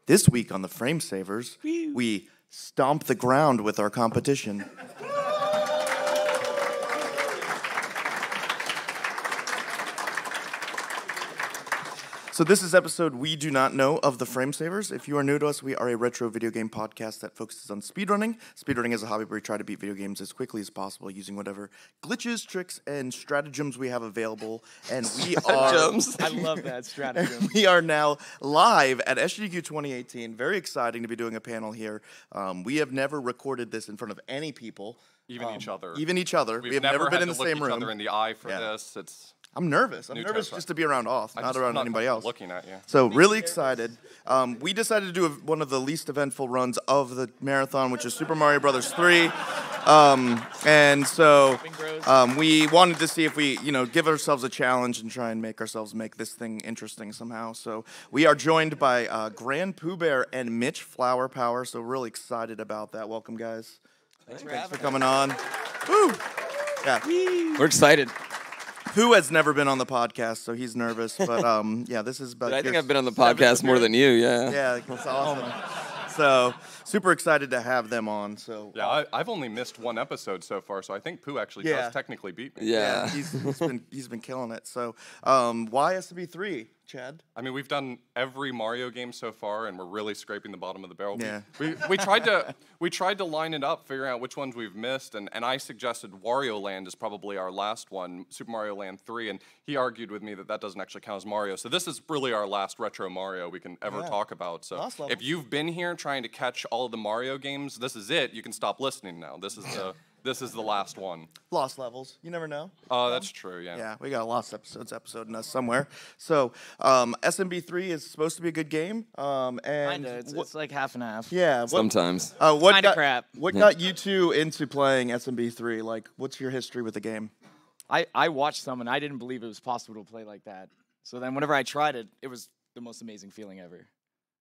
This week on the Frame Savers, we stomp the ground with our competition. So this is episode We Do Not Know of the Frame Savers. If you are new to us, we are a retro video game podcast that focuses on speedrunning. Speedrunning is a hobby where we try to beat video games as quickly as possible using whatever glitches, tricks, and stratagems we have available. And we are... I love that stratagem. We are now live at SGDQ 2018. Very exciting to be doing a panel here. We have never recorded this in front of any people. Even each other. Even each other. We have never been in the same room. Look each other in the eye for this. I'm nervous. I'm nervous just to be around Auth, not around anybody else. Looking at you. So really excited. We decided to do one of the least eventful runs of the marathon, which is Super Mario Brothers 3. And so we wanted to see if we, give ourselves a challenge and try and make this thing interesting somehow. So we are joined by GrandPooBear and MitchFlowerPower. So really excited about that. Welcome, guys. Thanks for coming on. Woo! Yeah. We're excited. Pooh has never been on the podcast, so he's nervous. But yeah, this is. I think I've been on the podcast more than you. Yeah. Yeah, that's awesome. So super excited to have them on. So yeah, I've only missed one episode so far, so I think Pooh actually does technically beat me. Yeah, he's been killing it. So why SGDQ3, Chad? I mean, we've done every Mario game so far, and we're really scraping the bottom of the barrel. Yeah. We tried to line it up, figuring out which ones we've missed, and I suggested Wario Land is probably our last one, Super Mario Land 3, and he argued with me that doesn't actually count as Mario. So this is really our last retro Mario we can ever talk about. So if you've been here trying to catch all of the Mario games, this is it. You can stop listening now. This is the last one. Lost levels. You never know. Oh, that's true, yeah. Yeah, we got a lost episode in us somewhere. So SMB3 is supposed to be a good game. And Kinda. It's like half and half. Yeah. Sometimes. Kinda crap. What got you two into playing SMB3? Like, what's your history with the game? I watched some, and I didn't believe it was possible to play like that. So then whenever I tried it, it was the most amazing feeling ever.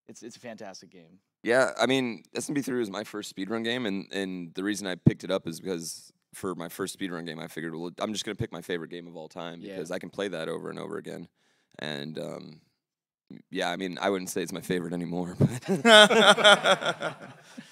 It's a fantastic game. Yeah, I mean, SMB3 was my first speedrun game, and the reason I picked it up is because for my first speedrun game, I figured, well, I'm just going to pick my favorite game of all time because I can play that over and over again. And, yeah, I mean, I wouldn't say it's my favorite anymore, but...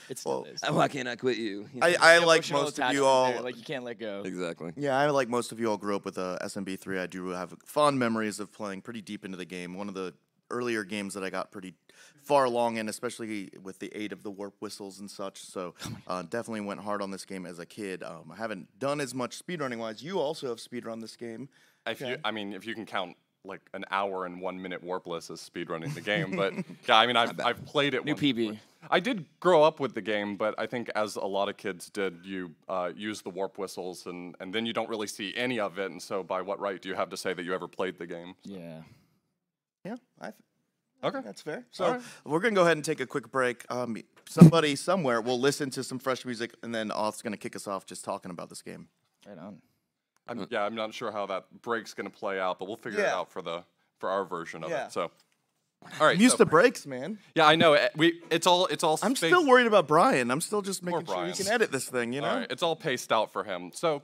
It still is. Why can't I quit you? I like most of you all. Like, you can't let go. Exactly. Yeah, I like most of you all grew up with SMB3. I do have fond memories of playing pretty deep into the game. One of the earlier games that I got pretty far along in, especially with the aid of the warp whistles and such. So definitely went hard on this game as a kid. I haven't done as much speedrunning wise. You also have speedrun this game. If you can count like an hour and 1 minute warpless as speedrunning the game, but yeah, I mean I've played it. New PB. I did grow up with the game, but I think as a lot of kids did, you use the warp whistles and then you don't really see any of it. And so by what right do you have to say that you ever played the game? Yeah. Yeah, okay, that's fair. So we're gonna go ahead and take a quick break. Somebody somewhere will listen to some fresh music, and then Auth's gonna kick us off just talking about this game. Right on. I'm not sure how that break's gonna play out, but we'll figure it out for our version of it. So, all right. I'm used to breaks, man. Yeah, I know. It's all. I'm still worried about Brian. I'm still just making sure he can edit this thing. All right, it's all paced out for him. So.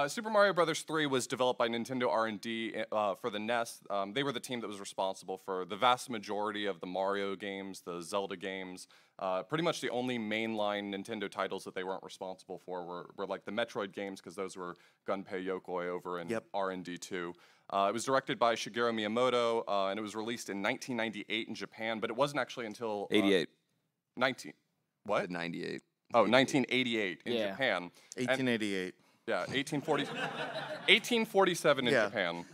Super Mario Brothers 3 was developed by Nintendo R&D for the NES. They were the team that was responsible for the vast majority of the Mario games, the Zelda games. Pretty much the only mainline Nintendo titles that they weren't responsible for were like the Metroid games, because those were Gunpei Yokoi over in R&D 2. It was directed by Shigeru Miyamoto, and it was released in 1998 in Japan, but it wasn't actually until... 88. 19... What? 98. Oh, 1988 in Japan. 1888. Yeah, 1847 in Japan.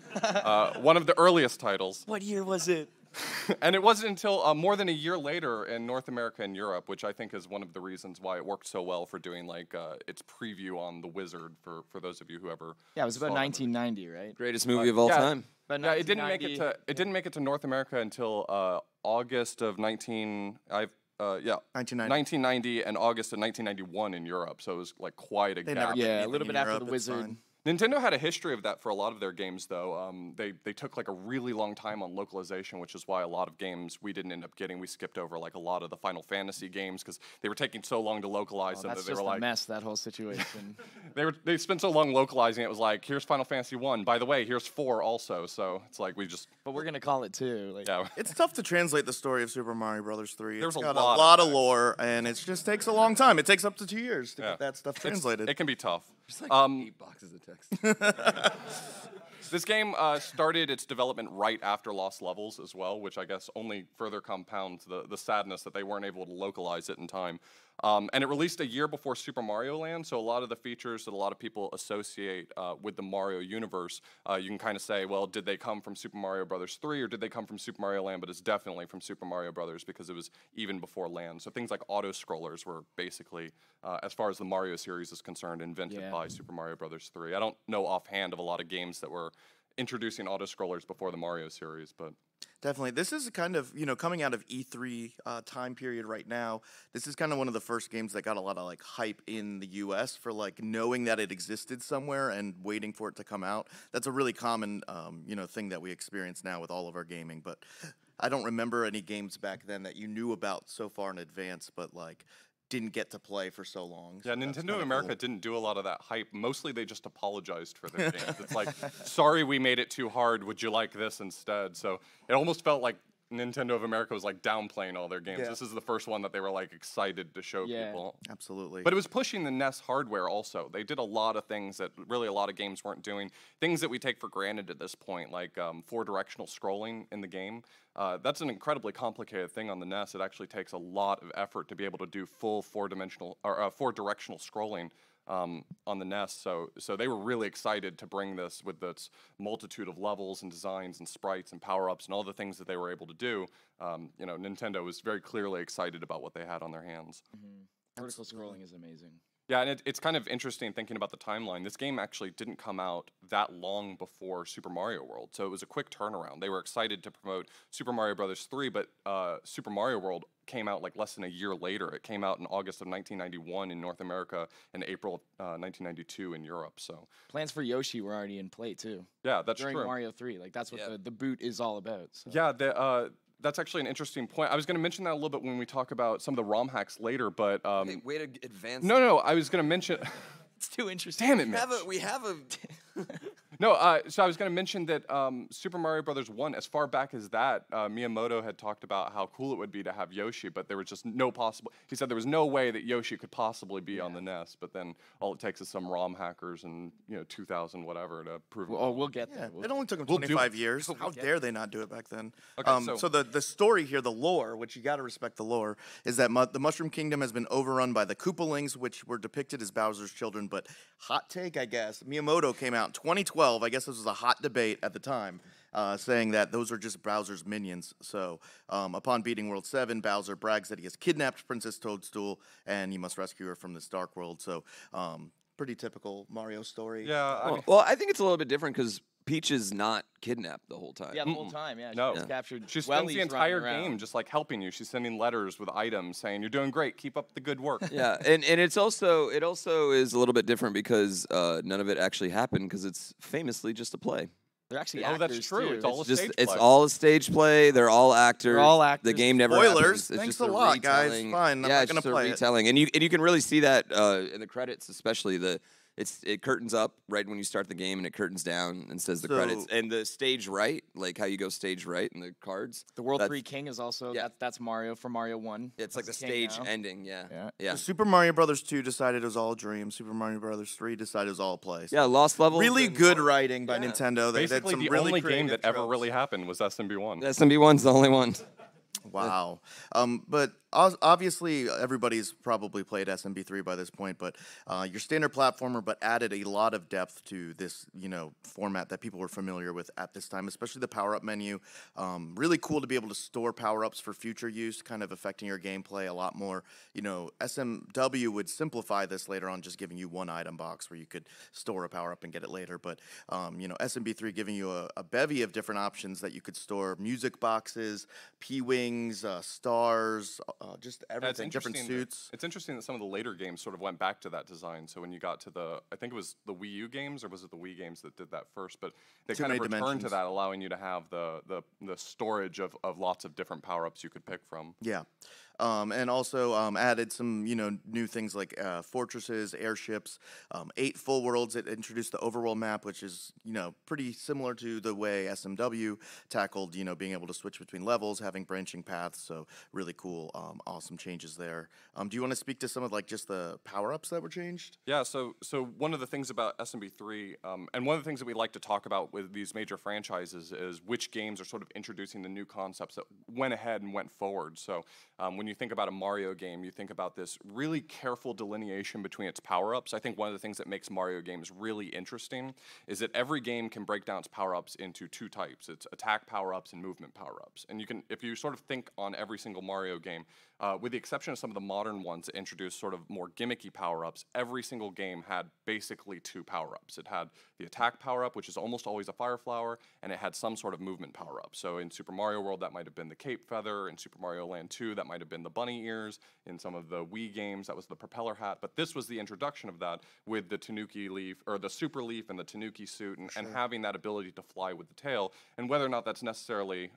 One of the earliest titles. What year was it? And it wasn't until more than a year later in North America and Europe, which I think is one of the reasons why it worked so well for doing like its preview on The Wizard for those of you who ever. Yeah, it was about 1990, right? Greatest movie of all time. Yeah, it didn't make it to North America until August of 1990 and August of 1991 in Europe, so it was like quite a gap. Yeah, a little bit after The Wizard. Nintendo had a history of that for a lot of their games, though. They took like a really long time on localization, which is why a lot of games we didn't end up getting. We skipped over like a lot of the Final Fantasy games because they were taking so long to localize them That's that they just were a like mess, that whole situation. they spent so long localizing it was like, here's Final Fantasy 1. By the way, here's 4 also. So it's like we just But we're gonna call it 2. Like, yeah. It's tough to translate the story of Super Mario Brothers 3. There's It's a got lot of of lore, and it just takes a long time. It takes up to 2 years to get that stuff translated. It can be tough. There's like 8 boxes of text. This game started its development right after Lost Levels as well, which I guess only further compounds the sadness that they weren't able to localize it in time. And it released a year before Super Mario Land, so a lot of the features that a lot of people associate with the Mario universe, you can kind of say, well, did they come from Super Mario Brothers 3 or did they come from Super Mario Land? But it's definitely from Super Mario Brothers because it was even before Land. So things like auto-scrollers were basically, as far as the Mario series is concerned, invented by Super Mario Brothers 3. I don't know offhand of a lot of games that were introducing auto-scrollers before the Mario series, but... Definitely. This is kind of, coming out of E3 time period right now, this is kind of one of the first games that got a lot of, like, hype in the US for, like, knowing that it existed somewhere and waiting for it to come out. That's a really common, thing that we experience now with all of our gaming, but I don't remember any games back then that you knew about so far in advance, but, like, didn't get to play for so long. Yeah, So that's Nintendo kinda America cool. didn't do a lot of that hype. Mostly they just apologized for their games. It's like, sorry we made it too hard. Would you like this instead? So it almost felt like Nintendo of America was like downplaying all their games. Yeah. This is the first one that they were like excited to show people. Absolutely. But it was pushing the NES hardware also. They did a lot of things that really a lot of games weren't doing. Things that we take for granted at this point, like 4-directional scrolling in the game. That's an incredibly complicated thing on the NES. It actually takes a lot of effort to be able to do full 4-directional scrolling on the NES. So they were really excited to bring this with its multitude of levels and designs and sprites and power-ups and all the things that they were able to do. Nintendo was very clearly excited about what they had on their hands. vertical scrolling is amazing. Yeah, and it's kind of interesting thinking about the timeline. This game actually didn't come out that long before Super Mario World, so it was a quick turnaround. They were excited to promote Super Mario Brothers 3, but Super Mario World came out like less than a year later. It came out in August of 1991 in North America and April of 1992 in Europe. So Plans for Yoshi were already in play too. yeah, that's During true. Mario 3, like that's what the boot is all about. So. Yeah, that's actually an interesting point. I was going to mention that a little bit when we talk about some of the ROM hacks later, but Hey, way to advance. no, I was going to mention. It's too interesting. Damn it, Mitch. We have a. No, so I was going to mention that Super Mario Brothers 1, as far back as that, Miyamoto had talked about how cool it would be to have Yoshi, but there was just no possible. He said there was no way that Yoshi could possibly be on the NES. But then all it takes is some ROM hackers and 2000 whatever to prove. Oh, we'll get there. It only took them we'll do 25 it. years. How dare they not do it back then? Okay, so the story here, the lore, which you got to respect the lore, is that the Mushroom Kingdom has been overrun by the Koopalings, which were depicted as Bowser's children. But hot take, I guess, Miyamoto came out in 2012. I guess this was a hot debate at the time, saying that those are just Bowser's minions. So upon beating World 7, Bowser brags that he has kidnapped Princess Toadstool, and he must rescue her from this dark world. So pretty typical Mario story. Yeah, I mean, Well, I think it's a little bit different because Peach is not kidnapped the whole time. Yeah, the whole time. Yeah, No. she's captured. she spends wellies the entire running around. game just like helping you. She's sending letters with items saying you're doing great, keep up the good work. Yeah, and it also is a little bit different because none of it actually happened because it's famously just a play. They're actually Oh, that's actors, true. too. It's all a Just stage it's play. all a stage play. They're all actors. They're all The actors. game never Spoilers. happens. It's Thanks just a lot, guys. retelling. Fine, I'm yeah, not it's gonna just a play it. retelling, and you can really see that in the credits, especially it curtains up right when you start the game, and it curtains down and says the credits. So- And the stage right, like how you go stage right in the cards. The World that's- 3 King is also Yeah. that's Mario from Mario 1. It's like the That's king stage now. ending. Yeah, Yeah. yeah. Super Mario Brothers 2 decided it was all a dream. Super Mario Brothers 3 decided it was all a play. So Yeah, Lost Levels. really and- good writing by Yeah. Nintendo. They did Basically, some the really only game creative that ever tropes. really happened was SMB1. SMB1's the only one. Wow. But obviously, everybody's probably played SMB3 by this point, but your standard platformer, but added a lot of depth to this, format that people were familiar with at this time, especially the power-up menu. Really cool to be able to store power-ups for future use, kind of affecting your gameplay a lot more. SMW would simplify this later on, just giving you one item box where you could store a power-up and get it later. But, SMB3 giving you a bevy of different options that you could store music boxes, P-Wing, wings, stars, just everything, different suits. It's interesting that some of the later games sort of went back to that design. So when you got to I think it was the Wii U games, or was it the Wii games that did that first? But they kind of returned to that, allowing you to have the storage of lots of different power-ups you could pick from. Yeah. And also added some, new things like fortresses, airships, 8 full worlds. It introduced the overworld map, which is, pretty similar to the way SMW tackled, being able to switch between levels, having branching paths. So really cool, awesome changes there. Do you want to speak to some of just the power-ups that were changed? Yeah. So one of the things about SMB3, and one of the things that we like to talk about with these major franchises is which games are sort of introducing the new concepts that went ahead and went forward. So when you think about a Mario game, you think about this really careful delineation between its power-ups. I think one of the things that makes Mario games really interesting is that every game can break down its power-ups into 2 types. It's attack power-ups and movement power-ups. And you can, if you sort of think on every single Mario game, with the exception of some of the modern ones that introduced sort of more gimmicky power-ups, every single game had basically 2 power-ups. It had the attack power-up, which is almost always a fire flower, and it had some sort of movement power-up. So in Super Mario World, that might have been the cape feather. In Super Mario Land 2, that might have been the bunny ears. In some of the Wii games, that was the propeller hat. But this was the introduction of that with the Tanuki leaf, or the super leaf and the Tanuki suit, and having that ability to fly with the tail. And whether or not that's necessarily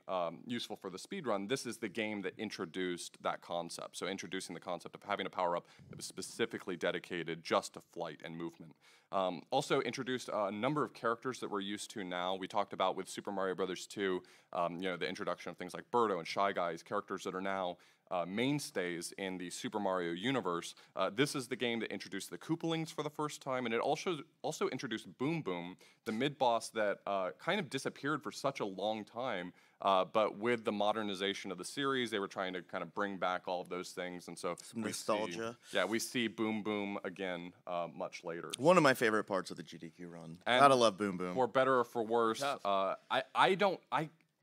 useful for the speedrun, this is the game that introduced that concept. So introducing the concept of having a power-up that was specifically dedicated just to flight and movement. Also introduced a number of characters that we're used to now. We talked about with Super Mario Brothers 2, the introduction of things like Birdo and Shy Guys, characters that are now mainstays in the Super Mario universe. This is the game that introduced the Koopalings for the first time, and it also introduced Boom Boom, the mid-boss that kind of disappeared for such a long time. But with the modernization of the series, they were trying to kind of bring back all of those things, and so some nostalgia. We see Boom Boom again much later. One of my favorite parts of the GDQ run. Gotta love Boom Boom. For better or for worse,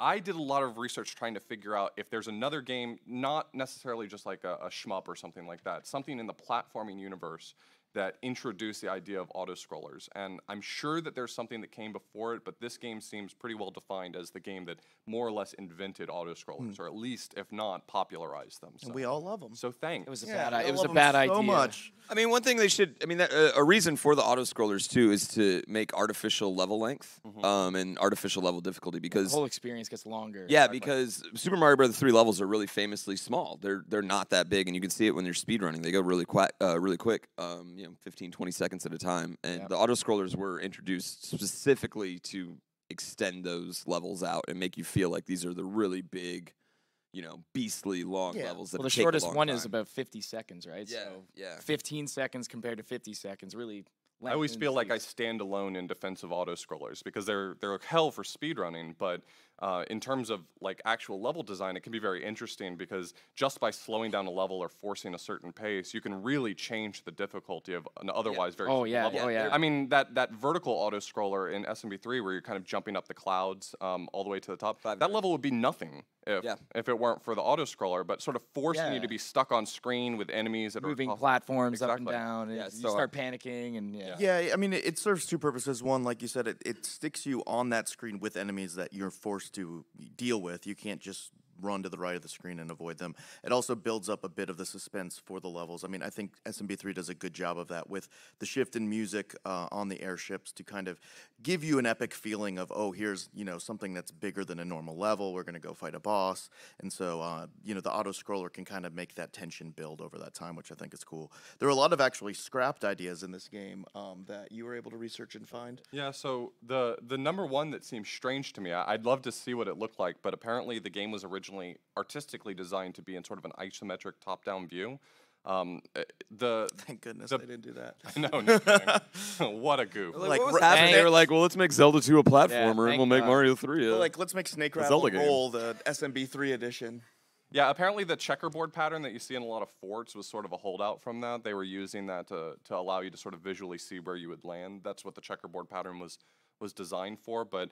I did a lot of research trying to figure out if there's another game, not necessarily just like a shmup or something like that, something in the platforming universe that introduced the idea of auto-scrollers. And I'm sure that there's something that came before it, but this game seems pretty well defined as the game that more or less invented auto-scrollers, or at least, if not, popularized them. So. And we all love them. So thanks. It was a bad idea. So much. I mean, one thing they should, a reason for the auto-scrollers, too, is to make artificial level length and artificial level difficulty, because the whole experience gets longer. Yeah, because Super Mario Bros. 3 levels are really famously small. They're not that big, and you can see it when you're speedrunning. They go really quick, 15, 20 seconds at a time. And the auto-scrollers were introduced specifically to extend those levels out and make you feel like these are the really big, beastly long levels. That the take shortest a long one time. is about 50 seconds, right? Yeah, So 15 seconds compared to 50 seconds really. I always feel like I stand alone in defense of auto-scrollers because they're hell for speedrunning, but in terms of like actual level design, it can be very interesting because just by slowing down a level or forcing a certain pace, you can really change the difficulty of an otherwise very simple level. I mean, that vertical auto-scroller in SMB3 where you're kind of jumping up the clouds all the way to the top, that level would be nothing if it weren't for the auto-scroller, but sort of forcing you to be stuck on screen with enemies that moving are platforms up and down. And you start panicking and Yeah, I mean, it serves 2 purposes. One, like you said, it sticks you on that screen with enemies that you're forced to deal with. You can't just run to the right of the screen and avoid them. It also builds up a bit of the suspense for the levels. I mean, I think SMB3 does a good job of that with the shift in music on the airships to kind of give you an epic feeling of, oh, here's, something that's bigger than a normal level. We're going to go fight a boss. And so, the auto-scroller can kind of make that tension build over that time, which I think is cool. There are a lot of actually scrapped ideas in this game that you were able to research and find. Yeah, so the number one that seems strange to me, I'd love to see what it looked like, but apparently the game was originally artistically designed to be in sort of an isometric top-down view. Thank goodness they didn't do that. No kidding. What a goof. Like, what was happening? They were like, well, let's make Zelda 2 a platformer and we'll make Mario 3 let's make Snake Rattle Roll the SMB3 edition. Yeah, apparently the checkerboard pattern that you see in a lot of forts was sort of a holdout from that. They were using that to allow you to sort of visually see where you would land. That's what the checkerboard pattern was designed for. But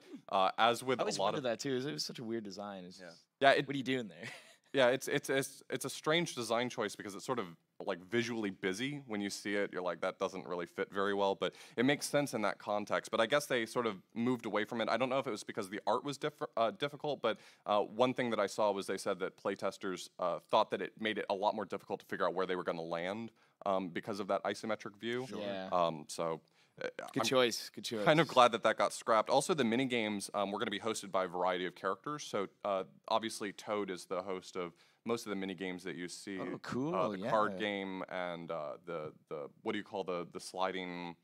as with I always a lot wondered of that too. It was such a weird design. It's what are you doing there? Yeah, it's a strange design choice because it's sort of like visually busy. When you see it, you're like, that doesn't really fit very well, but it makes sense in that context. But I guess they sort of moved away from it. I don't know if it was because the art was difficult, but one thing that I saw was they said that playtesters thought that it made it a lot more difficult to figure out where they were going to land because of that isometric view. Sure. Yeah. Good choice. Good choice. Kind of glad that got scrapped. Also, the mini games were going to be hosted by a variety of characters. So obviously, Toad is the host of most of the mini games that you see. Oh, cool! The card game and the what do you call the sliding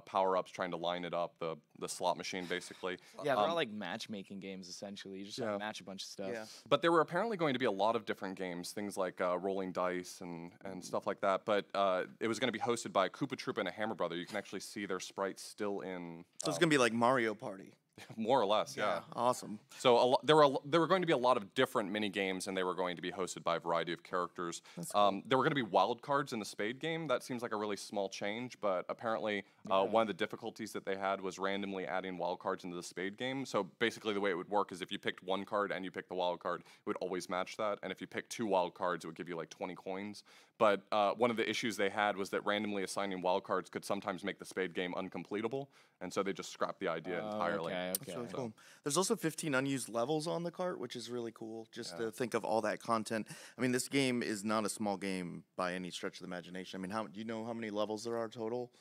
power-ups, trying to line it up, the slot machine, basically. Yeah, they're all like matchmaking games, essentially. You just have to match a bunch of stuff. Yeah. But there were apparently going to be a lot of different games, things like rolling dice and stuff like that. But it was going to be hosted by Koopa Troopa and a Hammer Brother. You can actually see their sprites still in. So it's gonna be like Mario Party. More or less, yeah. Awesome. So there were going to be a lot of different mini games, and they were going to be hosted by a variety of characters. Cool. There were going to be wild cards in the Spade game. That seems like a really small change, but apparently one of the difficulties that they had was randomly adding wild cards into the Spade game. So basically, the way it would work is if you picked one card and you picked the wild card, it would always match that. And if you picked 2 wild cards, it would give you like 20 coins. But one of the issues they had was that randomly assigning wild cards could sometimes make the Spade game uncompletable, and so they just scrapped the idea entirely. Okay. That's really cool. There's also 15 unused levels on the cart, which is really cool, just to think of all that content. I mean, this game is not a small game by any stretch of the imagination. I mean, do you know how many levels there are total?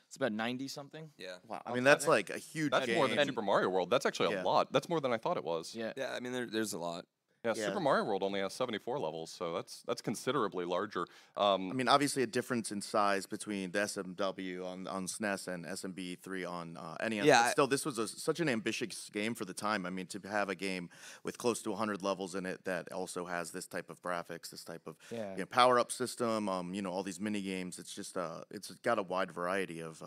It's about 90-something. Yeah. Wow. I mean, that's like a huge That's game. more than Super Mario World. That's actually a lot. That's more than I thought it was. Yeah. Yeah, I mean, there's a lot. Yeah, Super Mario World only has 74 levels, so that's considerably larger. I mean, obviously a difference in size between the SMW on SNES and SMB3 on NES. Yeah, but still, this was such an ambitious game for the time. I mean, to have a game with close to 100 levels in it that also has this type of graphics, this type of power-up system, all these mini games. It's just it's got a wide variety of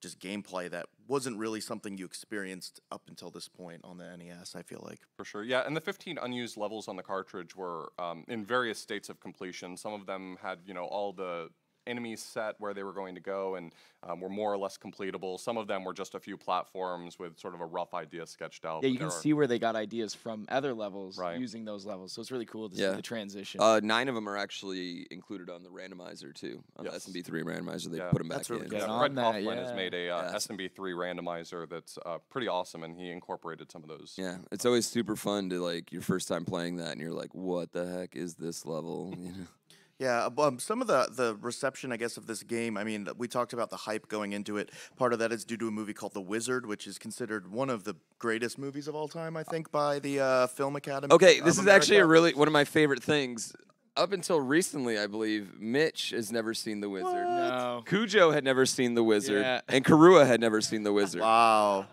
just gameplay that wasn't really something you experienced up until this point on the NES, I feel like. For sure, yeah, and the 15 unused levels on the cartridge were in various states of completion. Some of them had, all the enemies set where they were going to go and were more or less completable. Some of them were just a few platforms with sort of a rough idea sketched out. Yeah, you can see where they got ideas from other levels Right. using those levels. So it's really cool to see the transition. 9 of them are actually included on the randomizer too. On the SMB3 randomizer, they put them back really in. good. Yeah, on Fred that, Kaufman has yeah. made a SMB3 randomizer that's pretty awesome, and he incorporated some of those. Yeah, it's always super fun to like your first time playing that, and you're like, "What the heck is this level?" Yeah, some of the reception, I guess, of this game, I mean, we talked about the hype going into it. Part of that is due to a movie called The Wizard, which is considered one of the greatest movies of all time, I think, by the Film Academy. Okay, of this is America. actually one of my favorite things. Up until recently, I believe, Mitch has never seen The Wizard. No. Cujo had never seen The Wizard, Yeah. and Karua had never seen The Wizard. Wow.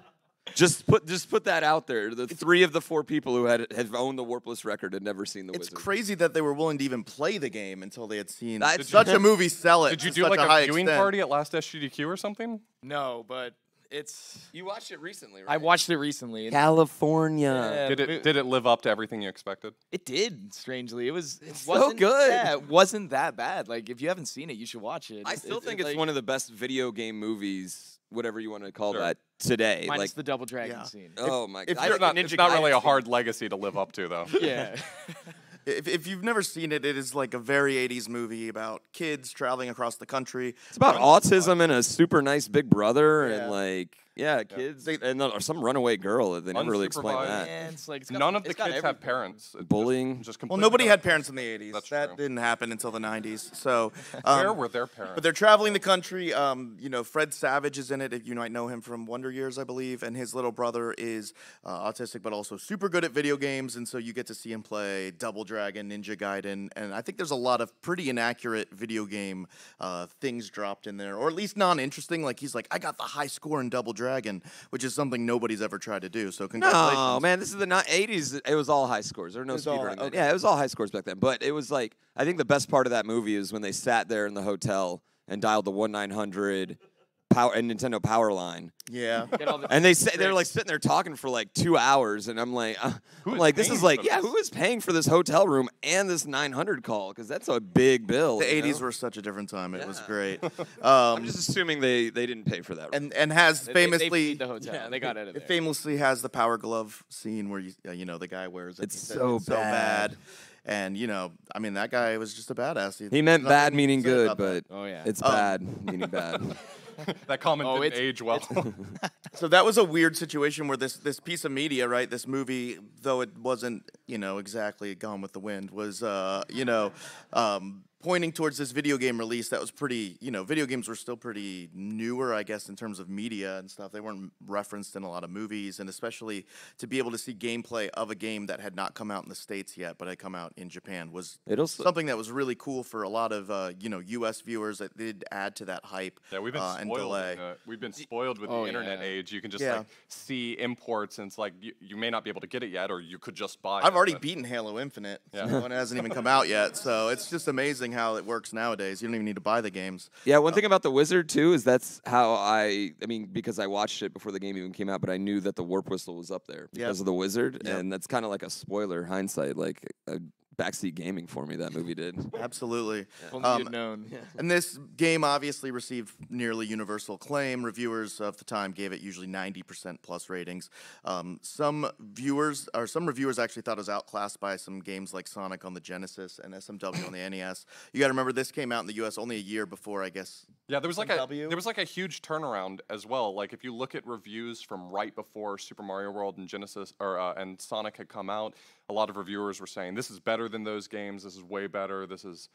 Just put that out there. The 3 of the 4 people who have owned the Warpless record had never seen The It's Wizard. crazy that they were willing to even play the game until they had seen That's- such a movie sell it. Did you to do such like a high a viewing extent. party at last SGDQ or something? No, but it's. You watched it recently, right? I watched it recently. and California. Yeah, Did it live up to everything you expected? It did. Strangely, it wasn't so good. Yeah, it wasn't that bad. Like if you haven't seen it, you should watch it. I still think it's like, one of the best video game movies, whatever you want to call Sure. that, today. minus Like, the Double Dragon Yeah. scene. oh my god, if I you're think the It's Ninja not really Gaiden a hard legacy to live up to, though. Yeah. If you've never seen it, it is like a very 80s movie about kids traveling across the country. It's about autism and a super nice big brother Yeah. and like kids and some runaway girl. They never really explained Unsupervised. that. And it's like, it's got- None of the it's got kids have everything. parents. It Bullying. Just Well, completely nobody had different. parents in the 80s. That's that true. didn't happen until the 90s. So, Where were their parents? but they're traveling the country. Fred Savage is in it. If you might know him from Wonder Years, I believe, and his little brother is autistic, but also super good at video games. And so you get to see him play Double Dragon, Ninja Gaiden, and I think there's a lot of pretty inaccurate video game things dropped in there, or at least non-interesting. Like he's like, I got the high score in Double Dragon, which is something nobody's ever tried to do. So congratulations. No, man, this is the 80s. It was all high scores. There were no was all speedrunning. high- okay. Yeah, it was all high scores back then. But it was like, I think the best part of that movie is when they sat there in the hotel and dialed the 1-900 power and Nintendo Power line. Yeah. Get all the And they're like sitting there talking for like 2 hours, and I'm like, Who is this paying is like, for yeah, this? who is paying for this hotel room and this 900 call? Because that's a big bill. The you 80s know? were such a different time. It was Yeah. great. I'm just assuming they didn't pay for that. and has They famously feed the hotel. They got it. it famously has the power glove scene where the guy wears it. It's He said so bad. And I mean, that guy was just a badass. He meant Nothing bad to meaning say good, about that. but Oh, yeah. it's bad meaning bad. That comment didn't it's- age well. So that was a weird situation where this piece of media, right, this movie, though it wasn't, exactly Gone with the Wind, was, pointing towards this video game release that was pretty, video games were still pretty newer, I guess, in terms of media and stuff. They weren't referenced in a lot of movies, and especially to be able to see gameplay of a game that had not come out in the States yet, but had come out in Japan was something that was really cool for a lot of, U.S. viewers that did add to that hype. Yeah, we've been and spoiled. delay. We've been spoiled with the Oh, internet yeah. age. You can just Yeah. see imports, and it's like you may not be able to get it yet, or you could just buy it. I've already but- beaten Halo Infinite, Yeah. and it hasn't even come out yet. So it's just amazing how it works nowadays. You don't even need to buy the games. Yeah, one thing about the Wizard too is that's how I mean, because I watched it before the game even came out, but I knew that the warp whistle was up there because of the Wizard, Yep. and that's kind of like a spoiler hindsight, like backseat gaming for me. That movie did. Absolutely. If only you'd known. And this game obviously received nearly universal acclaim. Reviewers of the time gave it usually 90% plus ratings. Some reviewers actually thought it was outclassed by some games like Sonic on the Genesis and SMW on the NES. You got to remember this came out in the US only a year before, I guess. Yeah, there was SMW? a huge turnaround as well. Like if you look at reviews from right before Super Mario World and Genesis and Sonic had come out, a lot of reviewers were saying this is better than those games. This is way better. This is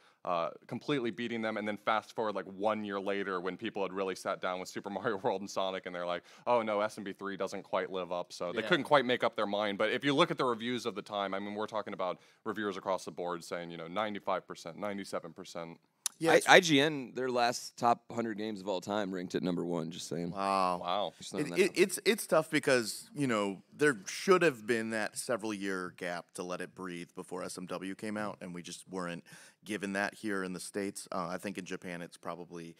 completely beating them. And then fast forward like 1 year later, when people had really sat down with Super Mario World and Sonic, and they're like, "Oh no, SMB3 doesn't quite live up." So they couldn't quite make up their mind. But if you look at the reviews of the time, I mean, we're talking about reviewers across the board saying 95%, 97%. Yeah, IGN, their last top 100 games of all time, ranked at #1. Just saying. Wow. Wow. Just throwing that out. It's tough because, there should have been that several-year gap to let it breathe before SMW came out, and we just weren't given that here in the States. I think in Japan it's probably,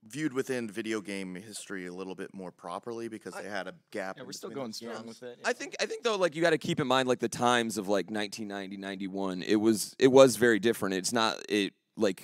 viewed within video game history a little bit more properly because they had a gap. Yeah, in we're still between going the strong games. with it. I think though, like you got to keep in mind like the times of like 1990, 91. It was very different. It's not like.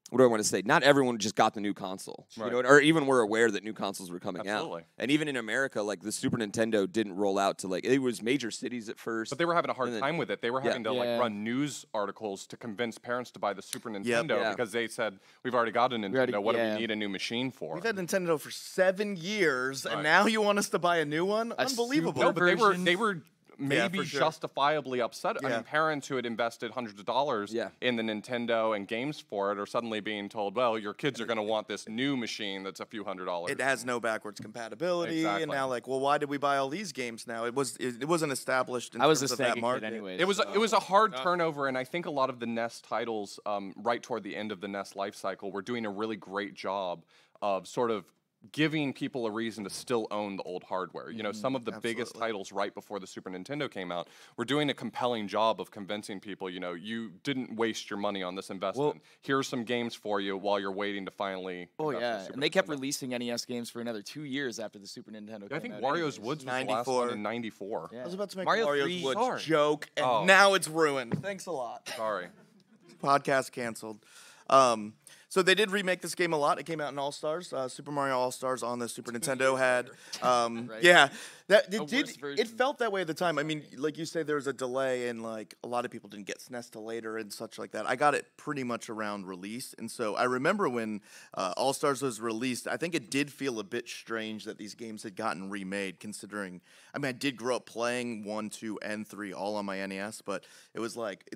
What do I want to say? Not everyone just got the new console, Right. or even were aware that new consoles were coming Absolutely. out. And even in America, like the Super Nintendo didn't roll out to it was major cities at first. But they were having a hard And then- time with it. They were having to Yeah. run news articles to convince parents to buy the Super Nintendo Yeah. because they said, "We've already got a Nintendo. already- What do yeah. we need a new machine for?" We've had Nintendo for 7 years, Right. and now you want us to buy a new one? Unbelievable. No, but they version. were maybe for sure. justifiably upset. I Yeah. mean, parents who had invested hundreds of dollars Yeah. in the Nintendo and games for it are suddenly being told, "Well, your kids are going to want this new machine that's a few $100s." It has no backwards compatibility, Exactly. and now well, why did we buy all these games now? It wasn't established in I was terms a of that Sega kid market. anyway. It was a hard turnover, and I think a lot of the NES titles, right toward the end of the NES life cycle, were doing a really great job of sort of giving people a reason to still own the old hardware. Some of the biggest absolutely. titles right before the Super Nintendo came out were doing a compelling job of convincing people, you didn't waste your money on this investment. Here's some games for you while you're waiting to finally. Oh invest in yeah, the Super and they kept Nintendo. releasing NES games for another 2 years after the Super Nintendo. I think came out Wario's anyways. Woods was the last 94. one in '94. Yeah. I was about to make Mario Mario's 3 Woods Sorry. joke, and Oh. now it's ruined. Thanks a lot. Sorry. Podcast canceled. So they did remake this game a lot. It came out in All Stars. Super Mario All Stars on the Super Nintendo had, yeah, that A it did. worse It version. felt that way at the time. I mean, like you say, there was a delay, and like a lot of people didn't get SNES till later and such like that. I got it pretty much around release, and so I remember when All Stars was released. I think it did feel a bit strange that these games had gotten remade, considering. I mean, I did grow up playing 1, 2, and 3 all on my NES, but it was like.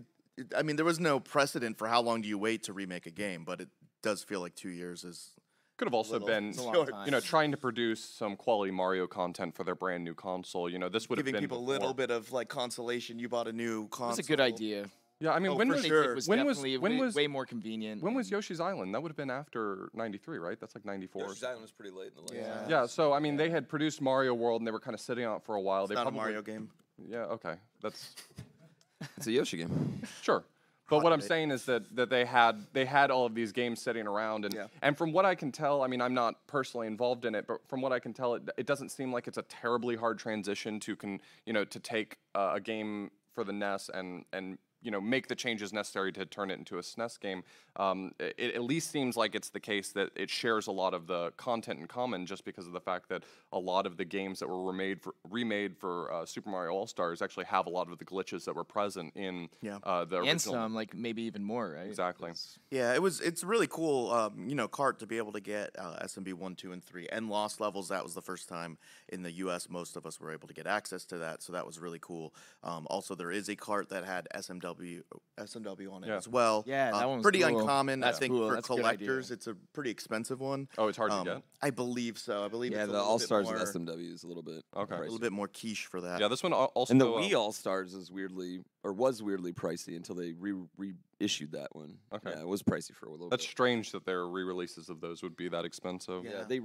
I mean, there was no precedent for how long do you wait to remake a game, but it does feel like 2 years is. Could have also Little. been, It's a long time. trying to produce some quality Mario content for their brand new console. This would have Giving been people a before. little bit of like consolation. You bought a new It console. was a good idea. Yeah, I mean, Oh, when for was sure. It was when was definitely when was way more convenient. when was Yoshi's Island? That would have been after '93, right? That's like '94. Yoshi's Island was pretty late in the life. Yeah. Yeah, so I mean, they had produced Mario World and they were kind of sitting on it for a while. It's They not probably, a Mario game. Yeah, okay, that's It's a Yoshi game. sure. But what I'm take. saying is that they had all of these games sitting around, and from what I can tell, I mean, I'm not personally involved in it, but from what I can tell, it doesn't seem like it's a terribly hard transition to to take a game for the NES and make the changes necessary to turn it into a SNES game. It at least seems like it's the case that it shares a lot of the content in common, just because of the fact that a lot of the games that were remade for Super Mario All-Stars actually have a lot of the glitches that were present in the original. And some, like maybe even more, right? Exactly. Yeah, it's really cool, cart to be able to get SMB 1, 2, and 3 and Lost Levels. That was the first time in the U.S. most of us were able to get access to that, so that was really cool. Also, there is a cart that had SMW on it as well. Yeah, that one was pretty cool. uncommon. That's I think cool. for That's a good collectors, idea. it's a pretty expensive one. Oh, it's hard to get? I believe so. I believe Yeah, it's a the little All bit Stars more, with SMW is a little bit Okay. a little bit more quiche for that. Yeah, this one also. And the Wii All Stars is was weirdly pricey until they reissued that one. Okay. Yeah, it was pricey for a little That's bit. strange that their re-releases of those would be that expensive. Yeah. They